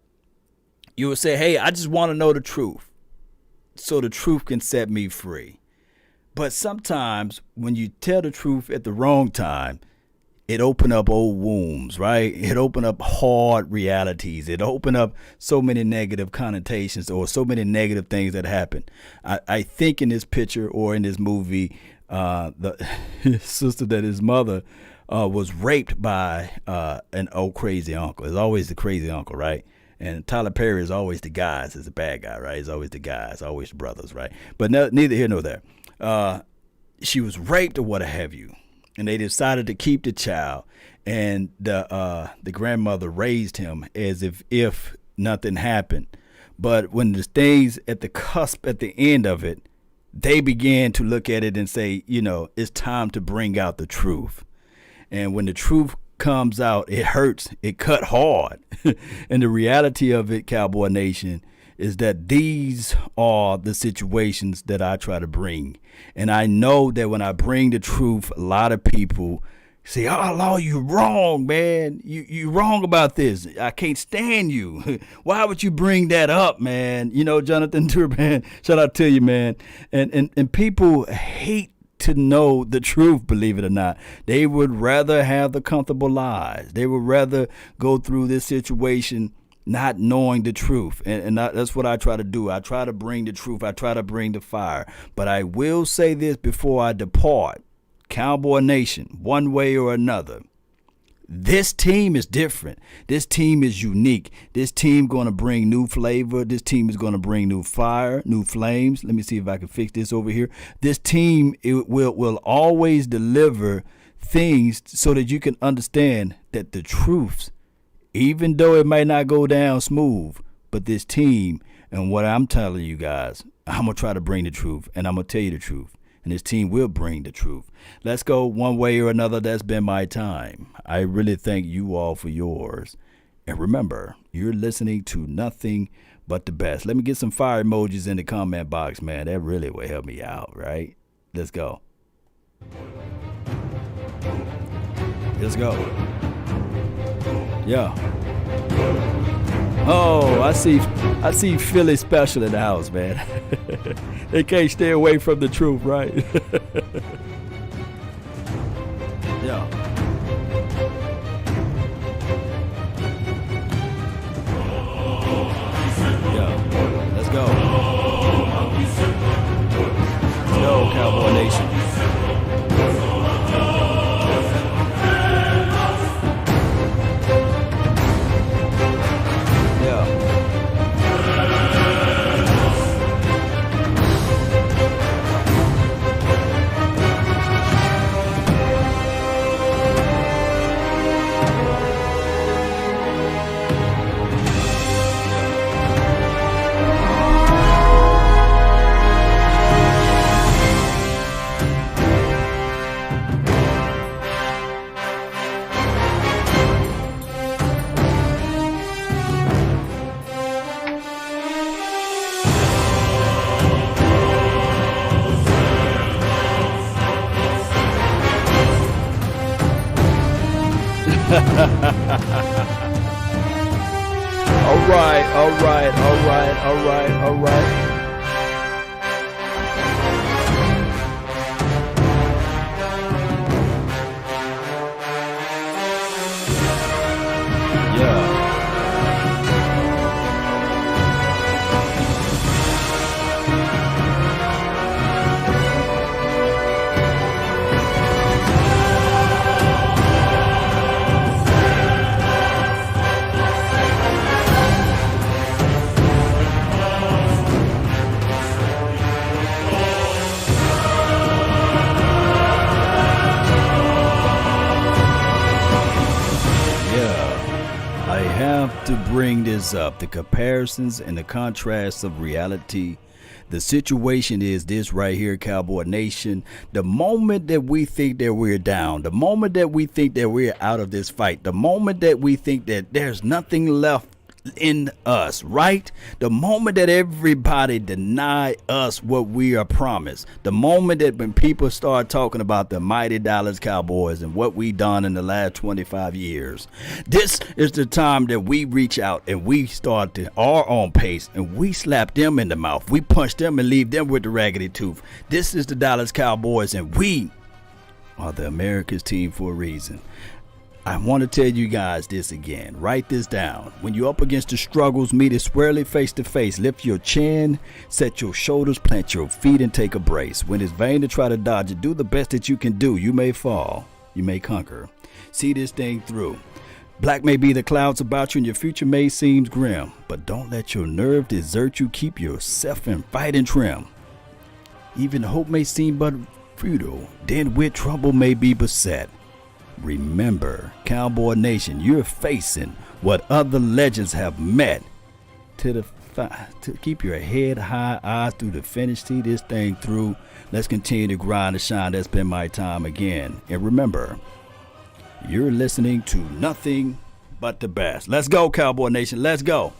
you would say, hey, I just want to know the truth so the truth can set me free. But sometimes when you tell the truth at the wrong time, it open up old wounds, right? It open up hard realities. It open up so many negative connotations or so many negative things that happen. I think in this picture or in this movie, the his sister, that his mother was raped by an old crazy uncle. It's always the crazy uncle, right? And Tyler Perry is always the guys. Is the bad guy, right? He's always the guys, always the brothers, right? But neither here nor there. She was raped or what have you, and they decided to keep the child. And the grandmother raised him as if nothing happened. But when the things at the cusp, at the end of it, they began to look at it and say, it's time to bring out the truth. And when the truth comes out, it hurts, it cut hard. And the reality of it, Cowboy Nation, is that these are the situations that I try to bring. And I know that when I bring the truth, a lot of people say, oh, Law, you wrong, man. You wrong about this. I can't stand you. Why would you bring that up, man? Jonathan Turban, shout out to you, man. And people hate to know the truth, believe it or not. They would rather have the comfortable lies. They would rather go through this situation not knowing the truth. And that's what I try to do. I try to bring the truth. I try to bring the fire. But I will say this before I depart. Cowboy Nation, one way or another, this team is different. This team is unique. This team going to bring new flavor. This team is going to bring new fire, new flames. Let me see if I can fix this over here. This team will always deliver things so that you can understand that the truths, even though it might not go down smooth, but this team and what I'm telling you guys, I'm going to try to bring the truth, and I'm going to tell you the truth. And this team will bring the truth. Let's go one way or another. That's been my time. I really thank you all for yours. And remember, you're listening to nothing but the best. Let me get some fire emojis in the comment box, man. That really will help me out, right? Let's go. Let's go. Yeah. Oh, I see Philly special in the house, man. They can't stay away from the truth, right? Yeah. Yeah. Let's go. Let's go, Cowboy Nation. All right. To bring this up, the comparisons and the contrasts of reality The situation is this right here, Cowboy Nation. The moment that we think that we're down, the moment that we think that we're out of this fight, the moment that we think that there's nothing left in us, right? The moment that everybody deny us what we are promised, the moment that when people start talking about the mighty Dallas Cowboys and what we done in the last 25 years, this is the time that we reach out and we start to our own pace and we slap them in the mouth. We punch them and leave them with the raggedy tooth. This is the Dallas Cowboys, and we are the America's team for a reason. I want to tell you guys this again. Write this down. When you're up against the struggles, meet it squarely face to face. Lift your chin, set your shoulders, plant your feet, and take a brace. When it's vain to try to dodge it, do the best that you can do. You may fall, you may conquer. See this thing through. Black may be the clouds about you and your future may seem grim, but don't let your nerve desert you. Keep yourself in fighting trim. Even hope may seem but futile, then with trouble may be beset. Remember, Cowboy Nation, you're facing what other legends have met. To keep your head high, eyes through the finish, see this thing through. Let's continue to grind and shine. That's been my time again. And remember, you're listening to nothing but the best. Let's go, Cowboy Nation. Let's go.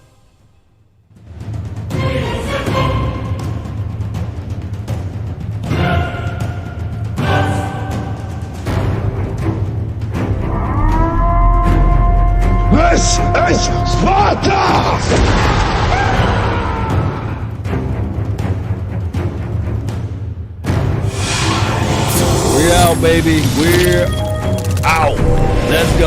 This is Sparta! We're out, baby. We're out. Let's go.